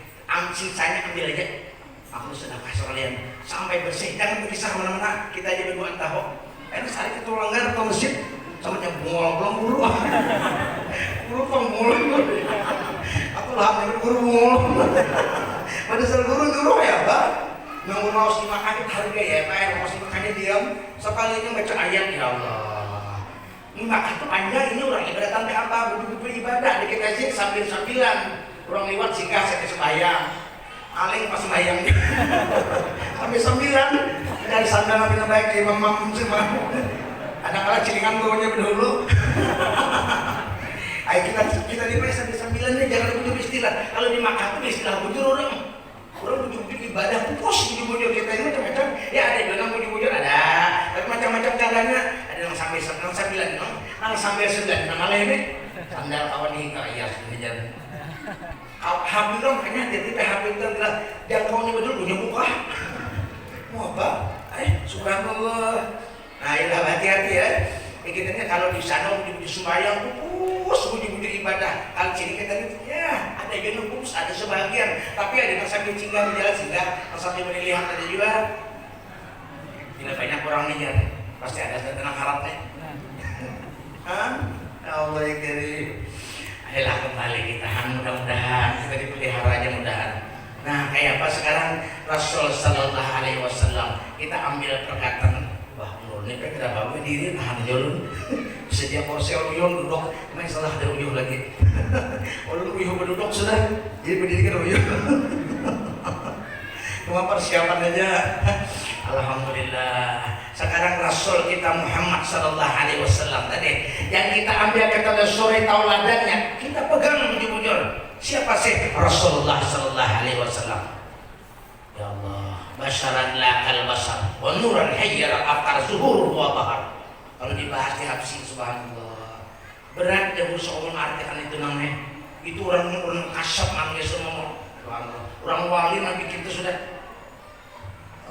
sisanya ambil aja. Aku sudah kasih kalian sampai bersih. Jangan berpisah kemana-mana. Kita aja berdua tahu. Karena saat itu langgar ke masjid sama yang bungol guru. Guru penggulung. Aku lah yang guru. Pada saat guru ya pak. Nunggu mau dimakan harga ya pak. Mau dimakannya diam. Sekalinya baca ayat ya Allah. Ini makan itu panjang. Ini orang ibadatan ke apa? Betul-betul ibadah. Dikasih sambil-sambilan. Orang lewat singgah saya sembahyang. Aling pas sembahyang. Sampai 9 dari sandal Nabi baik ke Imam semua. Ada kala cilingan bawanya dulu. Ayo kita di sampai 9 nih jangan bujur istilah. Kalau dimakan itu istilah bujur orang bujur ibadah pupus bujur kita ini macam-macam. Ya ada juga yang bujur ada. Tapi macam-macam caranya. Ada yang sampai 9, yang sampai 9. Nama lainnya sandal kawan ini kaya sebenarnya. Habis dong kayaknya dia habis dan dia kawannya betul punya muka. Mau apa? Subhanallah. Nah, ilah hati-hati ya. Kita kalau di sana di sembahyang pupus bujur ibadah. Kalau sini kita ya ada yang pupus ada sebagian, tapi ada yang sambil singgah di jalan singgah, sambil melihat ada juga. Tidak banyak orang nih ya. Pasti ada tenang harapnya. Hah? Allah ya karim. Ayolah kembali kita mudah-mudahan kita dipelihara aja mudahan. Nah kayak apa sekarang Rasul Sallallahu Alaihi Wasallam kita ambil perkataan wah menurut ini kita bawa diri tahan jolun setiap porsel uyun duduk main salah ada uyuh lagi. Ulun uyuh berduduk sudah jadi berdiri kan uyuh. Cuma persiapan aja. Alhamdulillah. Sekarang Rasul kita Muhammad Sallallahu Alaihi Wasallam tadi yang kita ambil kata sore tauladannya kita pegang di bujur. Siapa sih Rasulullah Sallallahu Alaihi Wasallam? Ya Allah, basharan lakal basar, wa nuran hayyara afkar zuhur wa bahar. Kalau dibahas di hadis subhanallah berat deh seorang artikan itu namanya. Itu orang kasap namanya semua. Orang wali nabi kita sudah.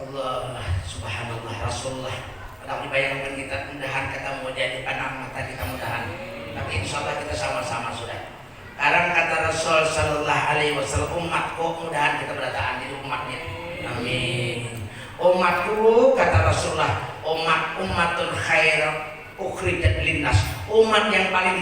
Allah subhanallah Rasulullah kalau dibayangkan kita mudahan ketemu jadi panang mata kita mudahan tapi insya Allah kita sama-sama sudah sekarang kata Rasul Sallallahu Alaihi Wasallam umatku mudahan kita berataan jadi umatnya amin umatku kata Rasulullah umatun khair ukhrijat linnas umat yang paling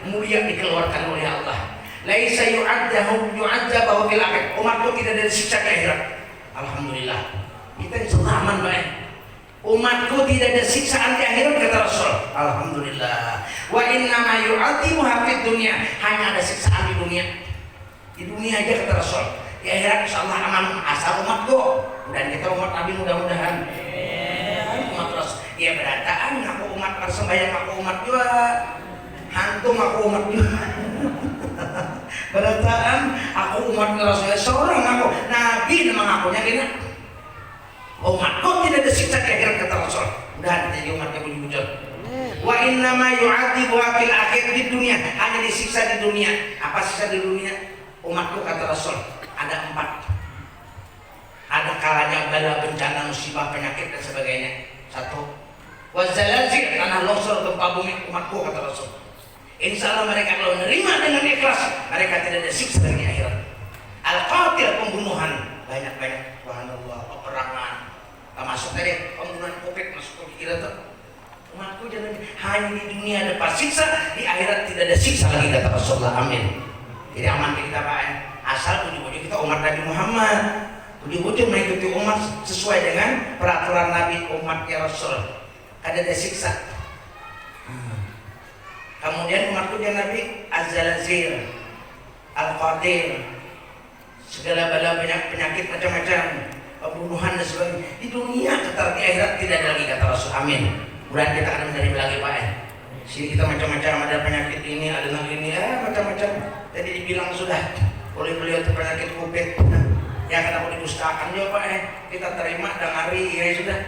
mulia dikeluarkan oleh Allah laisa yu'adzahu fil akhir umatku tidak ada siksa di akhirat alhamdulillah kita selamat baik. Umatku tidak ada siksaan di akhirat kata Rasul. Alhamdulillah. Wa inna ma yu'adzimu hafid dunia hanya ada siksaan di dunia. Di dunia aja kata Rasul. Di akhirat insyaallah aman asal umatku. Dan kita umat Nabi mudah-mudahan. Umat Rasul. Ya berataan aku umat persembahyang aku umat juga. Hantum aku umat juga. Berataan aku umat Rasul seorang aku Nabi memang akunya kena. Umatku tidak ada siksa di akhirat kata Rasul. Mudah jadi umatnya bujur. Wa inna ma yu'adzibu fil akhir di dunia hanya disiksa di dunia. Apa siksa di dunia? Umatku kata Rasul ada 4. Ada kalanya bala bencana musibah penyakit dan sebagainya. 1. Wa zalazil tanah longsor gempa bumi umatku kata Rasul. Insya Allah mereka kalau menerima dengan ikhlas mereka tidak ada siksa di akhirat. Al-qatil pembunuhan banyak-banyak subhanallah peperangan masuk tadi pembunuhan Covid masuk ke pikiran tuh umatku jangan hanya di dunia ada pas siksa di akhirat tidak ada siksa lagi kata Rasulullah amin jadi aman kita Pak asal ujung-ujung kita umat Nabi Muhammad ujung-ujung mengikuti umat sesuai dengan peraturan Nabi umatnya Rasul ada siksa kemudian umatku jangan Nabi Az-Zalazil Al-Qadir segala bala banyak penyakit macam-macam pembunuhan dan sebagainya di dunia tetap di akhirat tidak ada lagi kata Rasul amin mudah kita akan menerima lagi Pak sini kita macam-macam ada penyakit ini ada lagi ini ya macam-macam tadi dibilang sudah oleh beliau itu penyakit Covid Ya kenapa didustakan juga Pak kita terima dan hari ya sudah.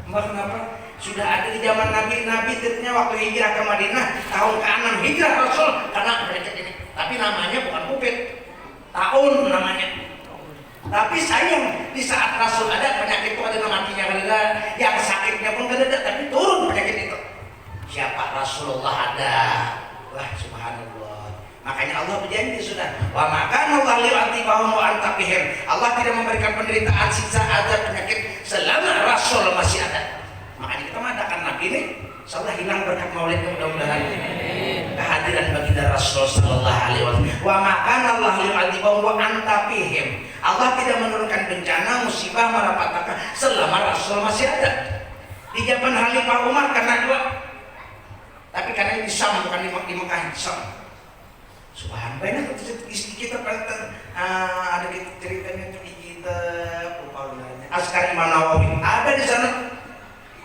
Mbak kenapa? Sudah ada di zaman Nabi tentunya waktu hijrah ke Madinah tahun ke-6 hijrah Rasul karena penyakit ini. Tapi namanya bukan COVID, tahun namanya. Tapi sayang di saat Rasul ada penyakit itu ada matinya kada, yang sakitnya pun kada ada, tapi turun penyakit itu. Siapa Rasulullah ada? Wah subhanallah. Makanya Allah berjanji sudah. Wa maka Allah li'atibahum wa antaqihim. Allah tidak memberikan penderitaan, siksa, azab, penyakit selama Rasul masih ada. Makanya kita mengadakan Nabi ini, insyaallah hilang berkat maulidnya mudah-mudahan. Kehadiran baginda Rasul sallallahu alaihi wasallam. Wa maka Allah li'atibahum wa antaqihim. Allah tidak menurunkan bencana, musibah, malapetaka selama Rasul masih ada. Di zaman Khalifah Umar karena dua. Tapi karena di Syam bukan di Mekah, di Syam. Subhanallah, banyak kita ada ceritanya di kitab Askar Imam Nawawi ada di sana.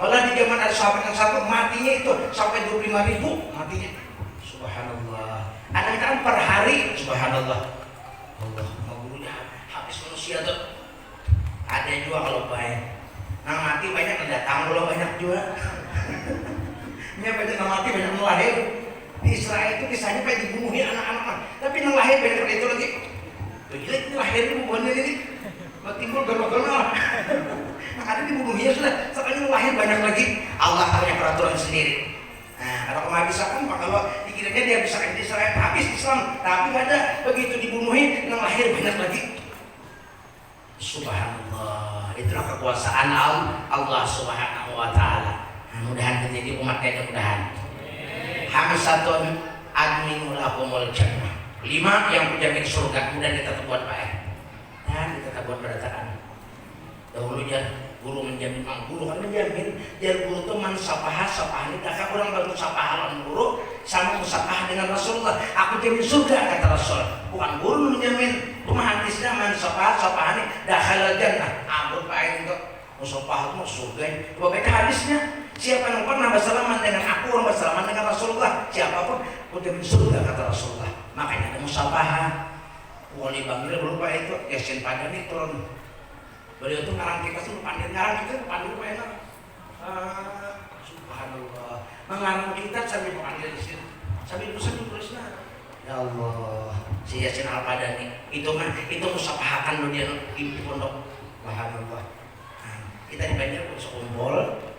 Malah di zaman ada sahabat yang satu matinya itu sampai 25.000 matinya. Subhanallah. Ada kan per hari, subhanallah. Allah gurunya habis manusia tuh. Ada juga kalau baik. Nah mati banyak datang kalau banyak juga. Ini banyak mati banyak melahir. Di Israel itu kisahnya kayak dibunuhi anak-anak, tapi yang lahir banyak dari itu lagi. Gila ini lahir buahnya ini, timbul galo-galo. Nah ada dibunuhi ya sudah, sekarang yang lahir banyak lagi. Allah punya peraturan sendiri. Nah kalau kehabisan maka kalau dikiranya dia bisa di Israel habis Islam, tapi nggak ada begitu dibunuhi yang lahir banyak lagi. Subhanallah, itulah kekuasaan Allah Subhanahu Wa Taala. Mudah-mudahan kita jadi umatnya mudah-mudahan. Hamsatun adminu lahumul jannah. 5 yang menjamin surga. Kemudian kita buat baik. Dan kita buat berataan. Dahulunya guru menjamin, guru kan menjamin. Biar guru itu mansapah ini. Kakak orang baru sapahan guru sama musapah dengan Rasulullah. Aku jamin surga kata Rasul. Bukan guru menjamin. Cuma hadisnya mansapah ini. Dakhalal jannah. Abur baik untuk musapah itu surga. Coba baca hadisnya. Siapa yang pernah bersalaman dengan aku, orang bersalaman dengan Rasulullah, siapapun udah surga kata Rasulullah. Makanya ada musabahah. Wali Bangil berupa itu Yasin Padani turun. Beliau itu ngarang kita sih, pandai ngarang kita, pandai lupa enak. Subhanallah. Mengarang kita sambil pandai di sini, sambil tulisnya. Ya Allah, si Yasin Al Padani itu musabahakan dia di pondok. Subhanallah. Kita di Banjar sekumpul.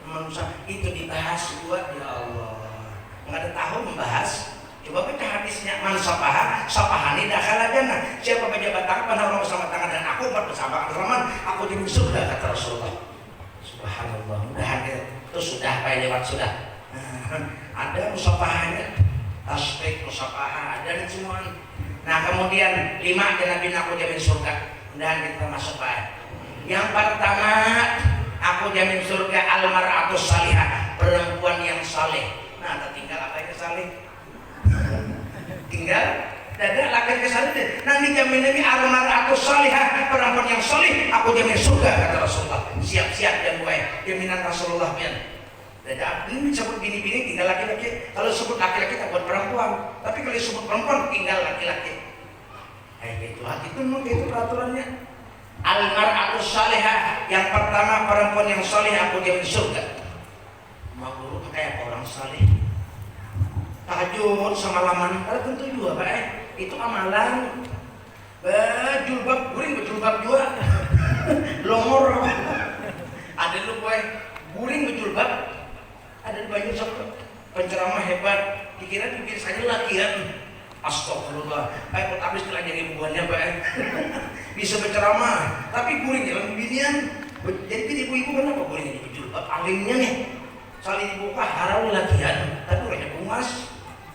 Manusia itu dibahas juga ya Allah. Nggak ada tahu membahas. Coba baca hadisnya man sapahani dakhala jannah. Siapa pejabat tangan pada orang bersama tangan dan aku bersama teman aku di surga kata Rasulullah. Subhanallah. Mudah itu sudah lewat sudah. Ada musafahanya, tasbih musafah ada dan semua. Nah kemudian 5 dan Nabi aku jamin surga. Dan kita masuk Pak. Yang pertama aku jamin surga almar'atus salihah, perempuan yang saleh. Nah, tinggal apa yang saleh? Tinggal dada laki saleh. Nah, dijamin ini almar'atus salihah, perempuan yang saleh, aku jamin surga kata Rasulullah. Siap-siap dan buai jaminan Rasulullah pian. Dada ini disebut bini-bini tinggal laki-laki. Kalau sebut laki-laki tak buat perempuan. Tapi kalau disebut perempuan tinggal laki-laki. Itu itu peraturannya. Al-mar'atus salihah, yang pertama perempuan yang saleh aku jamin surga. Makhluk kayak orang saleh. Tahajud semalaman, ada tentu juga Pak itu amalan. Jilbab guring berjilbab juga. Longor. Ada lu boy, guring berjilbab. Ada banyak penceramah hebat. Dikira saja lakian. Astagfirullah, aku habis telah jadi buahnya Pak. Bisa berceramah, tapi guring dalam binian. Jadi ibu-ibu kenapa guring jadi berjilbab? Alimnya nih, saling dibuka harau lagian, tapi banyak bungas.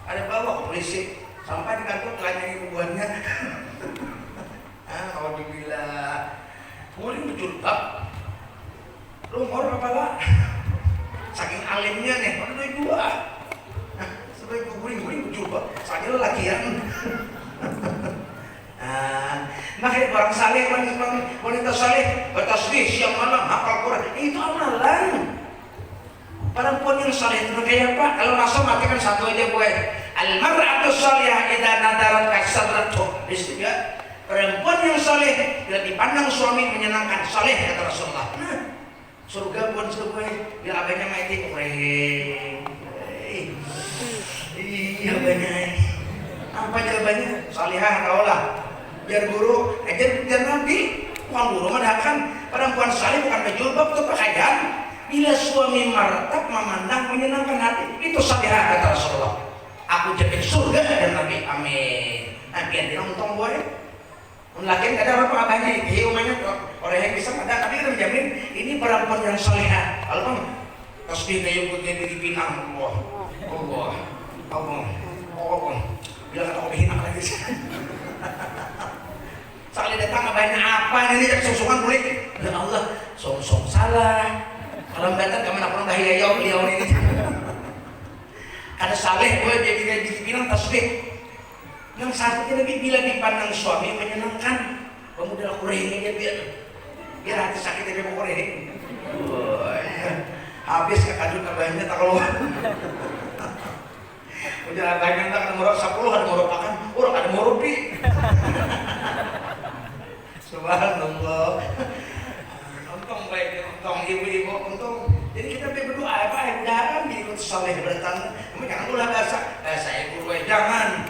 Ada bawa ke polisi, sampai di kantor telah jadi buahnya. Alhamdulillah, guring berjilbab. Lu mau apa lah? Saking alimnya nih, mana dua. Sebagai guring berjilbab, saya lagian. Makanya orang saleh, wanita saleh bertasbih siang malam, hafal Quran, itu amalan. Perempuan yang saleh itu kayak apa? Kalau langsung mati kan satu aja boy. Al-mar'atus salihah idza nadarat kasadratu. Perempuan yang saleh, bila dipandang suami menyenangkan, saleh kata Rasulullah. Nah, surga pun surga, bila abahnya mati kurang. Iya abahnya. Apa jawabannya? Salihah kaulah. Biar guru, ajar Nabi. Bukan guru mendahkan perempuan saleh bukan berjilbab itu pakaian. Bila suami martab memandang menyenangkan hati, itu salihah kata Rasulullah. Aku jadi surga dan Nabi, amin. Nah biar dia untung boy. Laki ada apa abahnya itu umumnya orang yang bisa ada, tapi kita menjamin ini perempuan yang salihah. Kalau tasbih kayu putih di pinang, Allah. Bila kata kopi hinak lagi. Sekali datang abahnya apa ini jak sungsungan boleh. Ya Allah, sungsung salah. Kalau datang kamu nak pernah bahaya beliau ini. Ada saleh gue jadi dibilang tasbih. Yang satunya lagi bila dipandang suami menyenangkan, pemuda kurehnya dia biar hati sakit dia mau kureh. Habis kekadut abahnya tak keluar. Udah abahnya tak ada murah 10 ada murah pakan, orang ada murah pi. Subhanallah. Untung baik, untung ibu-ibu, untung. Jadi kita berdoa apa ya mudah-mudahan ikut saleh bertanda. Kamu jangan ulah bahasa saya guru jangan.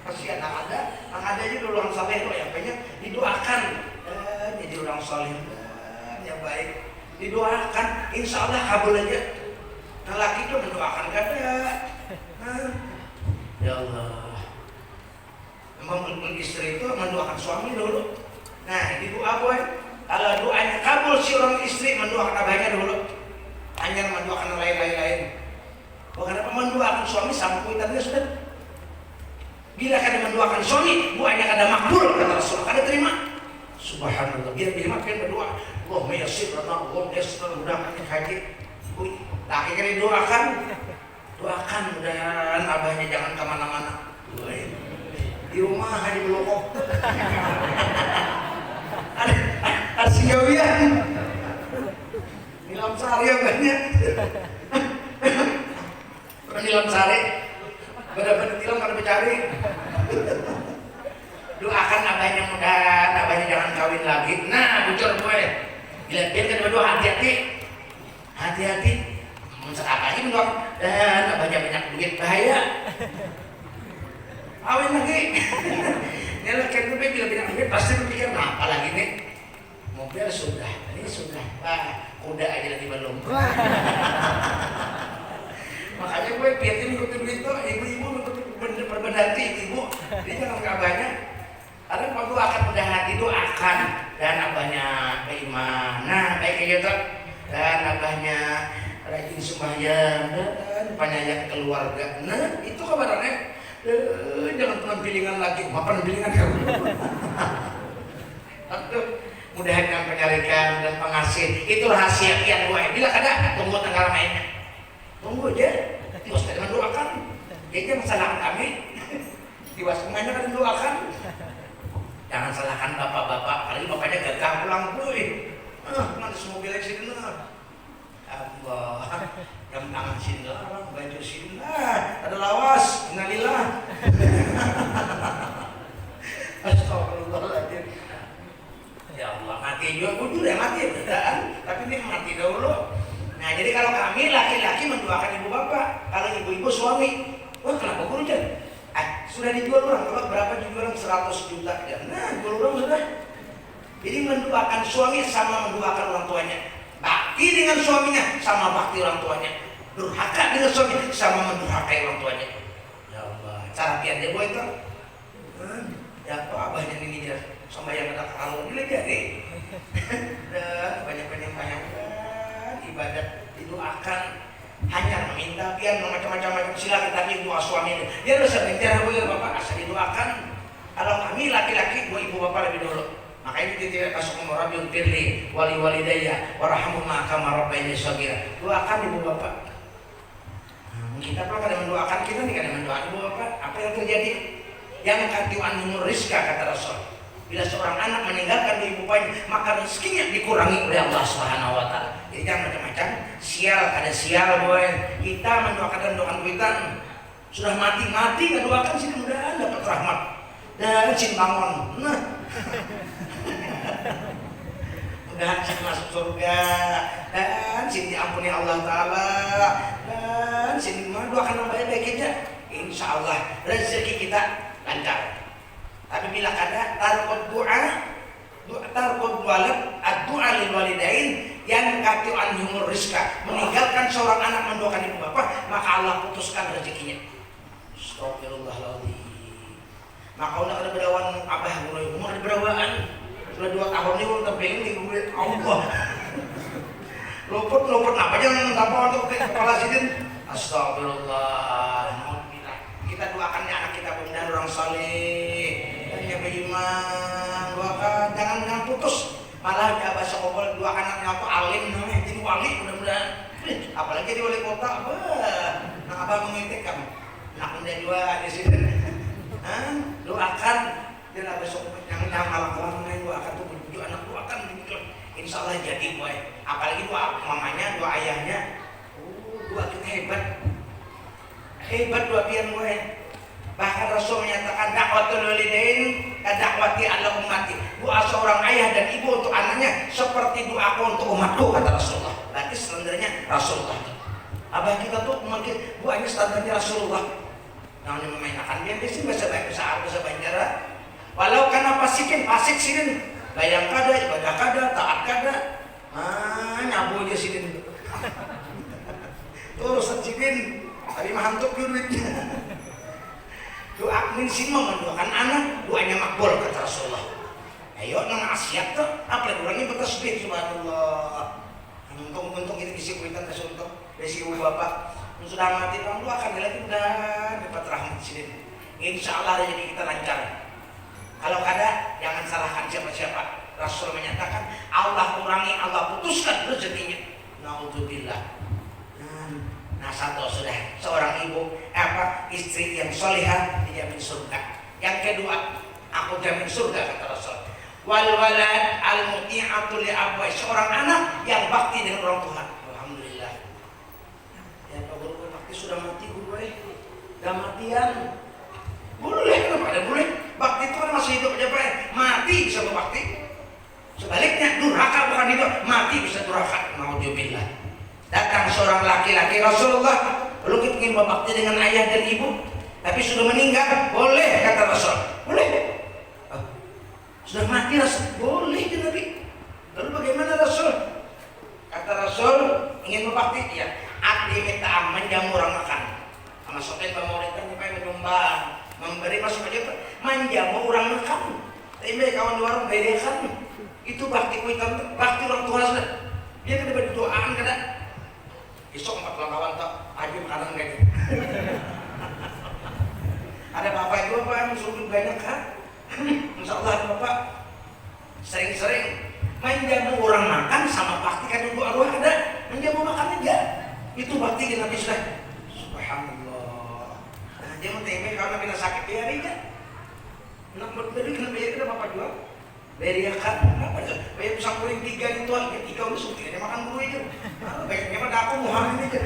Kasihan yang ada aja dulu orang saleh itu yang banyak didoakan jadi orang saleh yang baik didoakan insya Allah kabul aja. Nah laki itu mendoakan kada. Ya Allah. Memang istri itu mendoakan suami dulu. Nah di doa boy. Kalau doanya kabul si orang istri mendoakan abahnya dulu, hanya mendoakan lain-lain. Bukan apa mendoakan suami sampai tadinya sudah. Bila kada mendoakan suami, doanya kada makbul kata Rasul, kada terima. Subhanallah. Biar makin berdoa, Allahumma yassir lana, Allahumma yassir mudahkan haji. Laki kan doakan mudahan abahnya jangan kemana-mana. Di rumah aja belokok. Ada singawian nilam sari banyak nilam sari benar-benar nilam kada mencari. Doakan abahnya mudahan abahnya jangan kawin lagi. Nah bocor gue bila dia kan berdoa hati-hati apa lagi mendoakan dan abahnya banyak duit bahaya kawin lagi. Ini laki gue bila banyak duit pasti berpikir nah apa lagi nih. Mobil sudah, ini sudah, kuda aja lagi belum. Makanya gue biarkan ikutin duit tuh, ibu-ibu berbedati ibu, dia jangan ke abahnya. Ada waktu akan mudah hati itu akan dan abahnya beriman, nah baik gitu, dan abahnya rajin sembahyang dan penyayang keluarga. Nah itu kabarnya, jangan penampilan lagi, penampilan kamu. Mudahan yang penyarikan dan pengasih itu rahasia kian gue. Bila kada tunggu tanggal mainnya, tunggu aja. Tiwas kada mendoakan. Jadi masalah kami. Tiwas mainnya kada mendoakan. Jangan salahkan bapak-bapak. Apalagi bapaknya gagah pulang dulu. Nanti semua bilang sini lah. Allah, jam tangan sini lah, baju sini lah. Ada lawas. Innalillah. Astagfirullahaladzim. Ya Allah, mati juga, gue juga mati beneran, tapi ini mati dahulu. Nah jadi kalau kami laki-laki mendoakan ibu bapak, kalau ibu-ibu suami, wah kenapa guru jan? Sudah dijual orang, kalau berapa dijual orang 100 juta ya. Nah jual orang sudah. Jadi mendoakan suami sama mendoakan orang tuanya, bakti dengan suaminya sama bakti orang tuanya, durhaka dengan suami sama mendurhakai orang tuanya. Ya Allah, cara pian dia itu. Ya apa abahnya ini dia. Sama yang ada kalau ini jadi banyak ibadat didoakan hanya meminta pian macam-macam silakan tapi doa suami dia harus bicara boleh bapak asal didoakan. Kalau kami laki-laki dua ibu bapak lebih dulu makanya kita tidak masuk murabiun firli wali-walidayya warahmumma kama rabbayani shaghira. Doakan ibu bapak. Kita kalau kada mendoakan kita nih kada mendoakan ibu bapak apa yang terjadi yang katiwan umur rizka kata Rasul. Bila seorang anak meninggalkan ibu bapaknya, maka rezekinya dikurangi oleh Allah Subhanahu wa taala. Jadi jangan macam-macam, sial ada sial boy. Kita mendoakan dan doakan kita sudah mati ngedoakan sih mudah-mudahan dapat rahmat. dan sin bangun. Nah, mudahan sin masuk surga dan sin diampuni Allah Taala dan sin doakan yang baik-baik aja. Insya Allah rezeki kita lancar. Tapi bila ada tarqud walad ad-du'a lil walidain yang katu anhumur rizqa, meninggalkan seorang anak mendoakan ibu bapak, maka Allah putuskan rezekinya. Astagfirullahaladzim. Maka udah ada berawan abah mulai umur ada berawaan sudah 2 tahun ini udah pengen nih Allah. Luput apa jangan apa untuk kepala sidin. Astagfirullah. Kita doakannya anak kita mudah-mudahan orang saleh dan yang beriman. Doakan jangan putus. Malah dia bahasa kobol dua anaknya apa alim namanya jadi wali mudah-mudahan. Apalagi di wali kota, nah abang mengintik kamu. Nak menjadi dua di sini. Doakan dia besok jangan malam-malam main doakan tuh bujuk anak doakan begitu. Insya Allah jadi boy. Apalagi doa mamanya, doa ayahnya. Doa kita hebat doa pian boy. Bahkan Rasul menyatakan dakwatul walidain kadakwati ala ummati. Doa seorang ayah dan ibu untuk anaknya seperti doaku untuk umatku, kata Rasulullah. Berarti standarnya Rasulullah. Abah kita tuh mungkin doanya standarnya Rasulullah. Namanya memainkan dia di sini bahasa Arab, bahasa Banjara. Walau karena fasik sidin, bayang kada, ibadah kada, taat kada, nyabu aja sidin. Urusan sidin, tadi mahantuk duitnya. Doa min sini mendoakan anak, doanya makbul, kata Rasulullah. Ayo nang asiat tuh, apa orangnya bertasbih subhanallah. Untung itu isi kuitan Rasulullah, besi ibu bapak. Sudah mati orang doakan lagi udah dapat rahmat sini. Insya Allah rezeki kita lancar. Kalau kada jangan salahkan siapa-siapa. Rasul menyatakan Allah kurangi, Allah putuskan rezekinya. Naudzubillah. Nah satu sudah seorang ibu istri yang solihah dijamin surga. Yang kedua aku jamin surga, kata Rasul. Wal walad al muti'atu li abwai, seorang anak yang bakti dengan orang tua. Alhamdulillah. Ya Pak Guru bakti sudah mati guru udah matian. Boleh kenapa ada boleh? Bakti itu kan masih hidup aja Pak. Mati bisa berbakti. Sebaliknya durhaka bukan hidup, mati bisa durhaka. Naudzubillah. Datang seorang laki-laki Rasulullah, belum kita ingin berbakti dengan ayah dan ibu, tapi sudah meninggal, boleh, kata Rasul. Boleh. Sudah mati Rasul, boleh kan Nabi. Lalu bagaimana Rasul? Kata Rasul, ingin berbakti, ya. Abdi minta menjamu orang makan. Sama sopen pemuritan supaya menyumbang, memberi masuk aja, menjamu orang makan. Tapi kawan di warung beda kan. Itu bakti kuitan, bakti orang tua sudah. Dia kena berdoaan kada. Besok 4 kawan tak aja makanan kayak gitu. Ada bapak juga Pak yang suruh banyak kan? Insya Allah ada bapak sering-sering menjamu orang makan sama bakti kan dulu arwah ada menjamu makan aja. Itu bakti di Nabi sudah. Subhanallah. Nah, dia mau tanya karena kena sakit dia aja. Nak berdiri kena bayar kena bapak jual. Bayar kan? Apa aja? Bayar pisang goreng 3 itu aja. 3 udah suki dia makan dulu aja. Baiknya pada aku mau hari ini aja.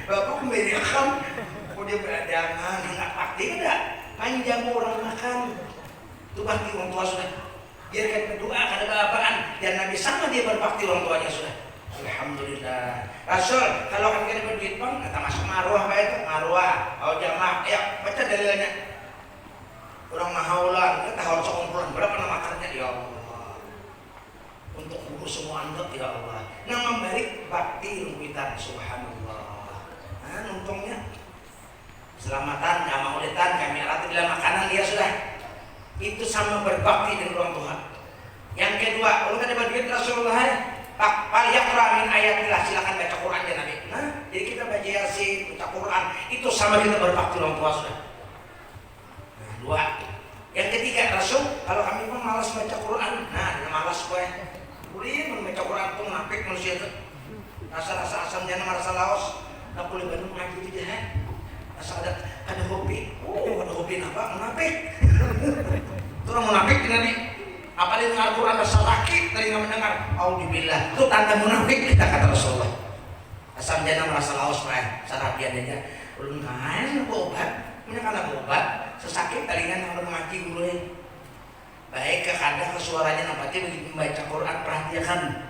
Bapak bayar kan? Kok dia beradangan nggak bakti enggak? Main jamu orang makan. Itu bakti orang tua sudah. Biarkan berdoa kada apa-apaan dan Nabi sama dia berbakti orang tuanya sudah. Alhamdulillah. Rasul kalau kan kita berduit bang, kata masuk marwah apa itu? Marwah, au jamaah. Ayo baca dalilnya. Orang mahaulan, kita harus kumpulan berapa nama makannya ya Allah. Untuk guru semua anak ya Allah. Nah memberi bakti rumpitan subhanallah. Nah untungnya selamatan, maulidan, kami alat dalam makanan dia sudah. Itu sama berbakti dengan orang Tuhan. Yang kedua, kalau ada bagian Rasulullah Pak yaqra min ayatillah, silakan baca Quran ya Nabi. Nah, jadi kita baca Yasin, baca Quran, itu sama kita berbakti orang tua sudah. Nah, 2. Yang ketiga Rasul, kalau kami pun malas baca Quran, nah dia malas gue. Boleh membaca Quran itu menapik manusia itu. Rasa-rasa asam jangan merasa laos. Nak boleh Bandung ngaji di jahat. Rasa ada hobi. Oh, ada hobi apa? Menapik. Itu orang munafik Nabi. Apalagi dengar Quran rasa sakit dari nggak mendengar. Auzubillah. Itu tanda munafik kita kata Rasulullah. Asam jana merasa laos mah, sarapian aja. Ulun main obat, punya kana obat, sesakit talingan orang mengaji dulu ya. Baik ke kadang ke suaranya nampaknya begitu membaca Quran perhatikan.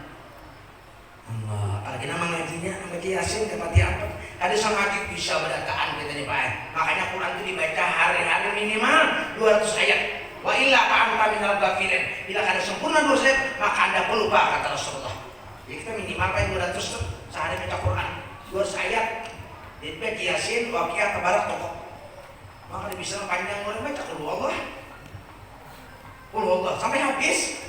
Allah, apalagi nama ngajinya, nama Yasin dapat apa? Ada sang ngaji bisa berataan kita nih Pak. Makanya Quran itu dibaca hari-hari minimal 200 ayat. Wa illa fa'anta minal ghafilin. Bila kada sempurna 200 ayat, maka Anda pelupa kata Rasulullah. Jadi kita minimal paling 200 sehari baca Quran 200 ayat. Jadi baca Yasin, Waqiah, Tabarak, Tokoh. Maka bisa panjang mulai baca Qul Allah. Qul Allah sampai habis.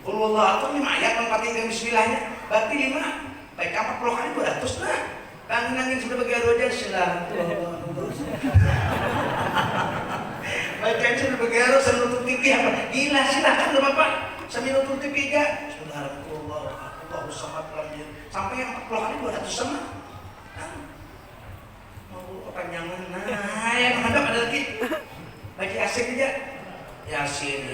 Qul Allah itu 5 ayat mempati bismillahnya. Berarti 5 baca 40 kali 200 nah. Nangin sudah bagi roda silah. Bacaan sudah bagi roda senutup TV apa? Gila silakan loh Bapak. Sambil nutup TV aja. Subhanallah, Allahu samad lam yalid. Sampai yang 40 kali 200 sama. Mau kepanjangan. Nah, yang hadap ada lagi. Baca asik aja. Yasin.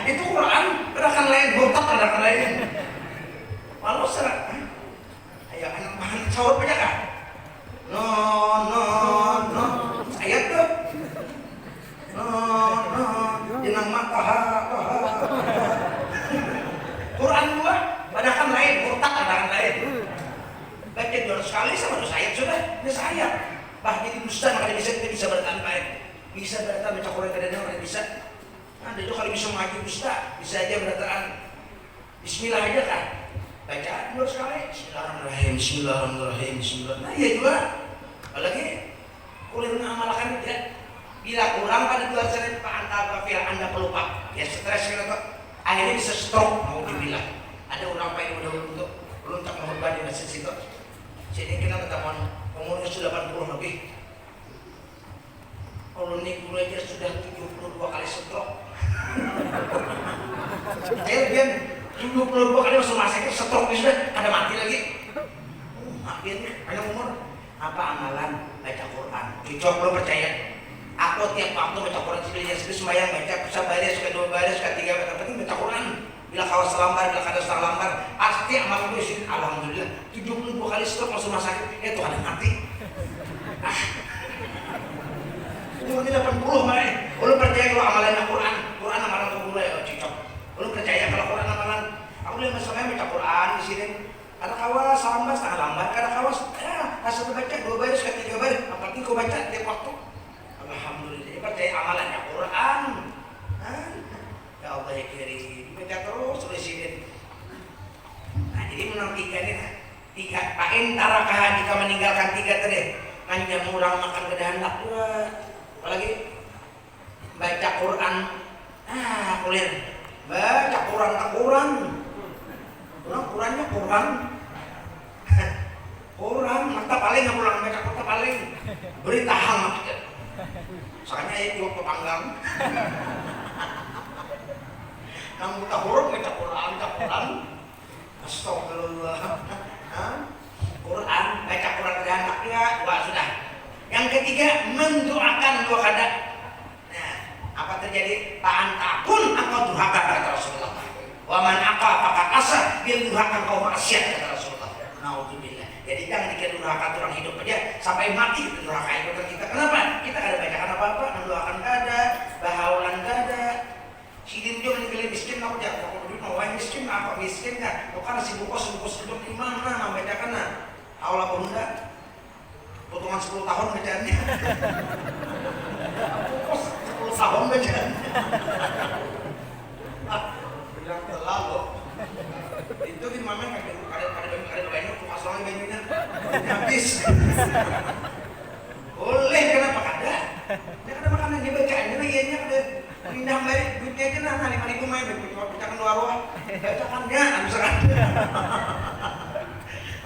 Itu Quran, redakan lain, botak redakan lain. Malu serak. Ayo anak makan sahur banyak kan? No. Ayat tuh. No. Jenang mata. Quran dua, redakan lain, botak redakan lain. Baca 200 kali sama 2 ayat sudah, ini ayat. Bah jadi dusta makanya kita bisa bertahan baik. Bisa bertahan baca Quran kadang-kadang bisa. Nah, itu kalau bisa mengaji dusta, bisa aja bertahan. Bismillah aja kan. Baca 2 kali. Bismillahirrahmanirrahim. Nah iya juga. Apalagi kuliah amalkan dia. Bila kurang pada 2 hari Pak Anta Anda pelupa. Ya stres gitu. Akhirnya bisa stroke mau dibilang. Ada orang paling udah untuk belum tak mau berbanding masih situ. Jadi kita ketemu umurnya sudah 80 lebih. Kalau nih guru aja sudah 72 kali stroke. Dia 72 kali masuk rumah sakit stroke sudah ada mati lagi. Akhirnya panjang umur. Apa amalan baca Quran? Dicoba lo percaya. Aku tiap waktu baca Quran sebelumnya sembahyang baca baris ke 2 baris ke 3 baris penting baca Quran. Bila kawas lambar, bila kada setengah lambar, pasti amal itu isi. Alhamdulillah 72 kali stroke masuk rumah sakit. Itu ada mati. Umurnya 80 mah. Lu percaya kalau amalan Quran amalan ke guru ya cocok. Lu percaya kalau Quran amalan? Aku lihat masalahnya baca Quran di sini. Ada kawas lambar setengah lambar, kada kawas asal baca 2 baris ke 3 baris. Apa penting kau baca tiap waktu. Alhamdulillah. Percaya amalannya Quran. Ya Allah ya kirim. Baca terus presiden. Nah jadi menang 3 nih. 3 pakai tarakah jika meninggalkan 3 tadi. Kanjam orang makan kedahandak juga. Apalagi baca Quran. Kuliah. Baca Quran. Qurannya Quran. Quran, mata paling nggak pulang baca kota paling. Berita hang maksudnya. Soalnya itu waktu panggang. Kamu buta huruf baca Quran. Astagfirullah. Quran, baca Quran dengan anaknya, wah sudah. Yang ketiga, mendoakan 2 kada. Nah, apa terjadi? Ta'antakun engkau durhaka kata Rasulullah. Wa man aqa faqad asa, dia durhaka kau maksiat kata Rasulullah. Nauzubillah. Jadi jangan dikira durhaka orang hidup aja sampai mati kita durhaka itu kita. Kenapa? Kita kada bacakan apa-apa, mendoakan kada, bahaulan kada. Sidin juga nih miskin aku jangan aku duit mau miskin apa miskin kan? Bukan sibuk hidup di mana membacakan nah. Allah bunda potongan 10 tahun bacaannya. 10 tahun bacaannya. Bilang terlalu. Itu di mana ada banyak tuh soalnya banyaknya habis. Boleh kenapa kada? Ya kada makanan dibacaannya ianya kada pindah balik duitnya aja nah 5.000 main bacakan 2 arwah. Bacakannya misalkan.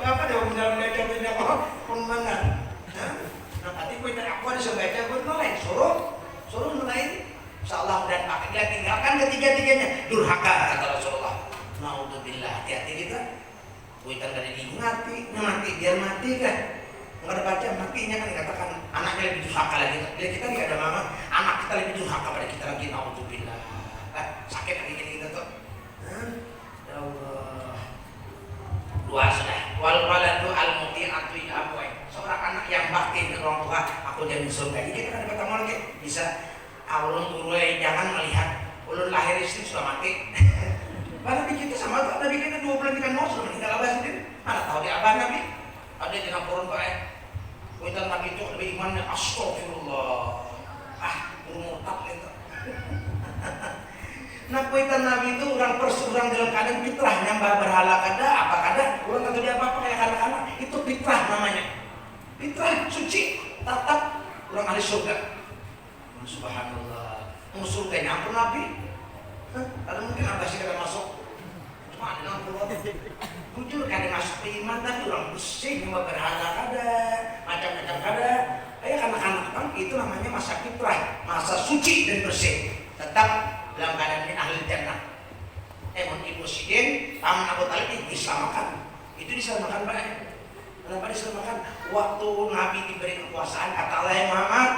Apa dia menjalan baca pindah kok pembangan. Nah, tadi gue dari aku ada baca gue nolak suruh nolak. Insyaallah dan pakai tinggalkan ketiga-tiganya durhaka kata Rasulullah. Naudzubillah, hati-hati kita. Kuitan dari diingati, mati biar mati kan. Enggak ada baca matinya kan dikatakan anaknya lebih durhaka lagi. Bila kita enggak ada mama, anak kita lebih durhaka pada kita lagi. Naudzubillah. Sakit lagi kita tuh. Ya Allah. Dua sudah. Wal waladu al muti'atu abuai. Seorang anak yang bakti dengan orang tua, aku jadi surga. Jadi kita kan ketemu lagi bisa. Ulun guru jangan melihat ulun lahir istri sudah mati. Nabi kita sama tuh, Nabi kita 2 bulan 3 mau sudah meninggal abah sendiri. Mana tahu dia abah Nabi? Ada di laporan Pak. Kuitan Nabi itu lebih imannya astagfirullah. Murtad itu. Nah kuitan Nabi itu orang dalam keadaan fitrah nyembah berhala kada apa kada orang tentu dia apa kayak anak-anak itu fitrah namanya. Fitrah suci tatap orang ahli surga. Subhanallah. Mau surga nyampur Nabi? Ada mungkin abah sih kada masuk. Cuma ada nyampur. Jujur kada masuk ke iman tapi orang bersih nyembah berhala kada macam-macam kada. Kayak anak-anak kan itu namanya masa fitrah, masa suci dan bersih. Tetap dalam keadaan ahli jannah. Mun ibu sidin, paman Abu Talib diselamatkan. Itu diselamatkan Pak. Kenapa diselamatkan? Waktu Nabi diberi kekuasaan, kata Allah Muhammad,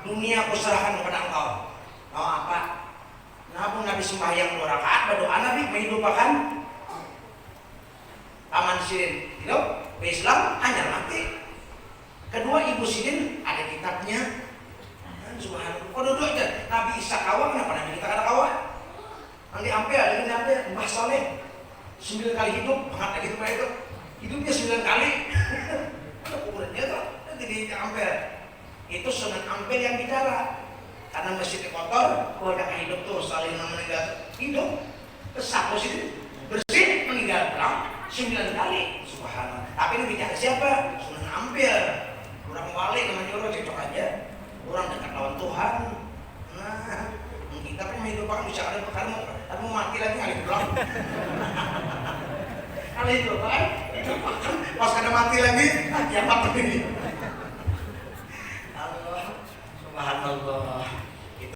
dunia aku serahkan kepada engkau. Mau apa? Nabi sembahyang 2 rakaat, berdoa Nabi menghidupkan paman sidin. Itu Islam hanya mati. Kedua ibu sidin ada kitabnya. Subhanallah. Kau duduk aja. Nabi Isa kawan, kenapa Nabi kita kata kawan? Nanti ampe ada yang ampe Mbah Saleh 9 kali hidup, banget lagi itu itu. Hidupnya 9 kali. Ada kuburannya tuh. Nanti di ampe. Itu Sunan Ampel yang bicara. Karena masjidnya kotor, kalau ada hidup tuh saling meninggal hidup. Kesapu sih bersih meninggal berang 9 kali. Subhanallah. Tapi ini bicara siapa? Sunan Ampel. Orang wali namanya orang cocok aja. Orang dekat lawan Tuhan. Nah, kita kan hidup orang bisa ada perkara tapi mau mati lagi kali pulang. Kali itu kan, pas kada mati lagi, kiamat ini. Allah, subhanallah.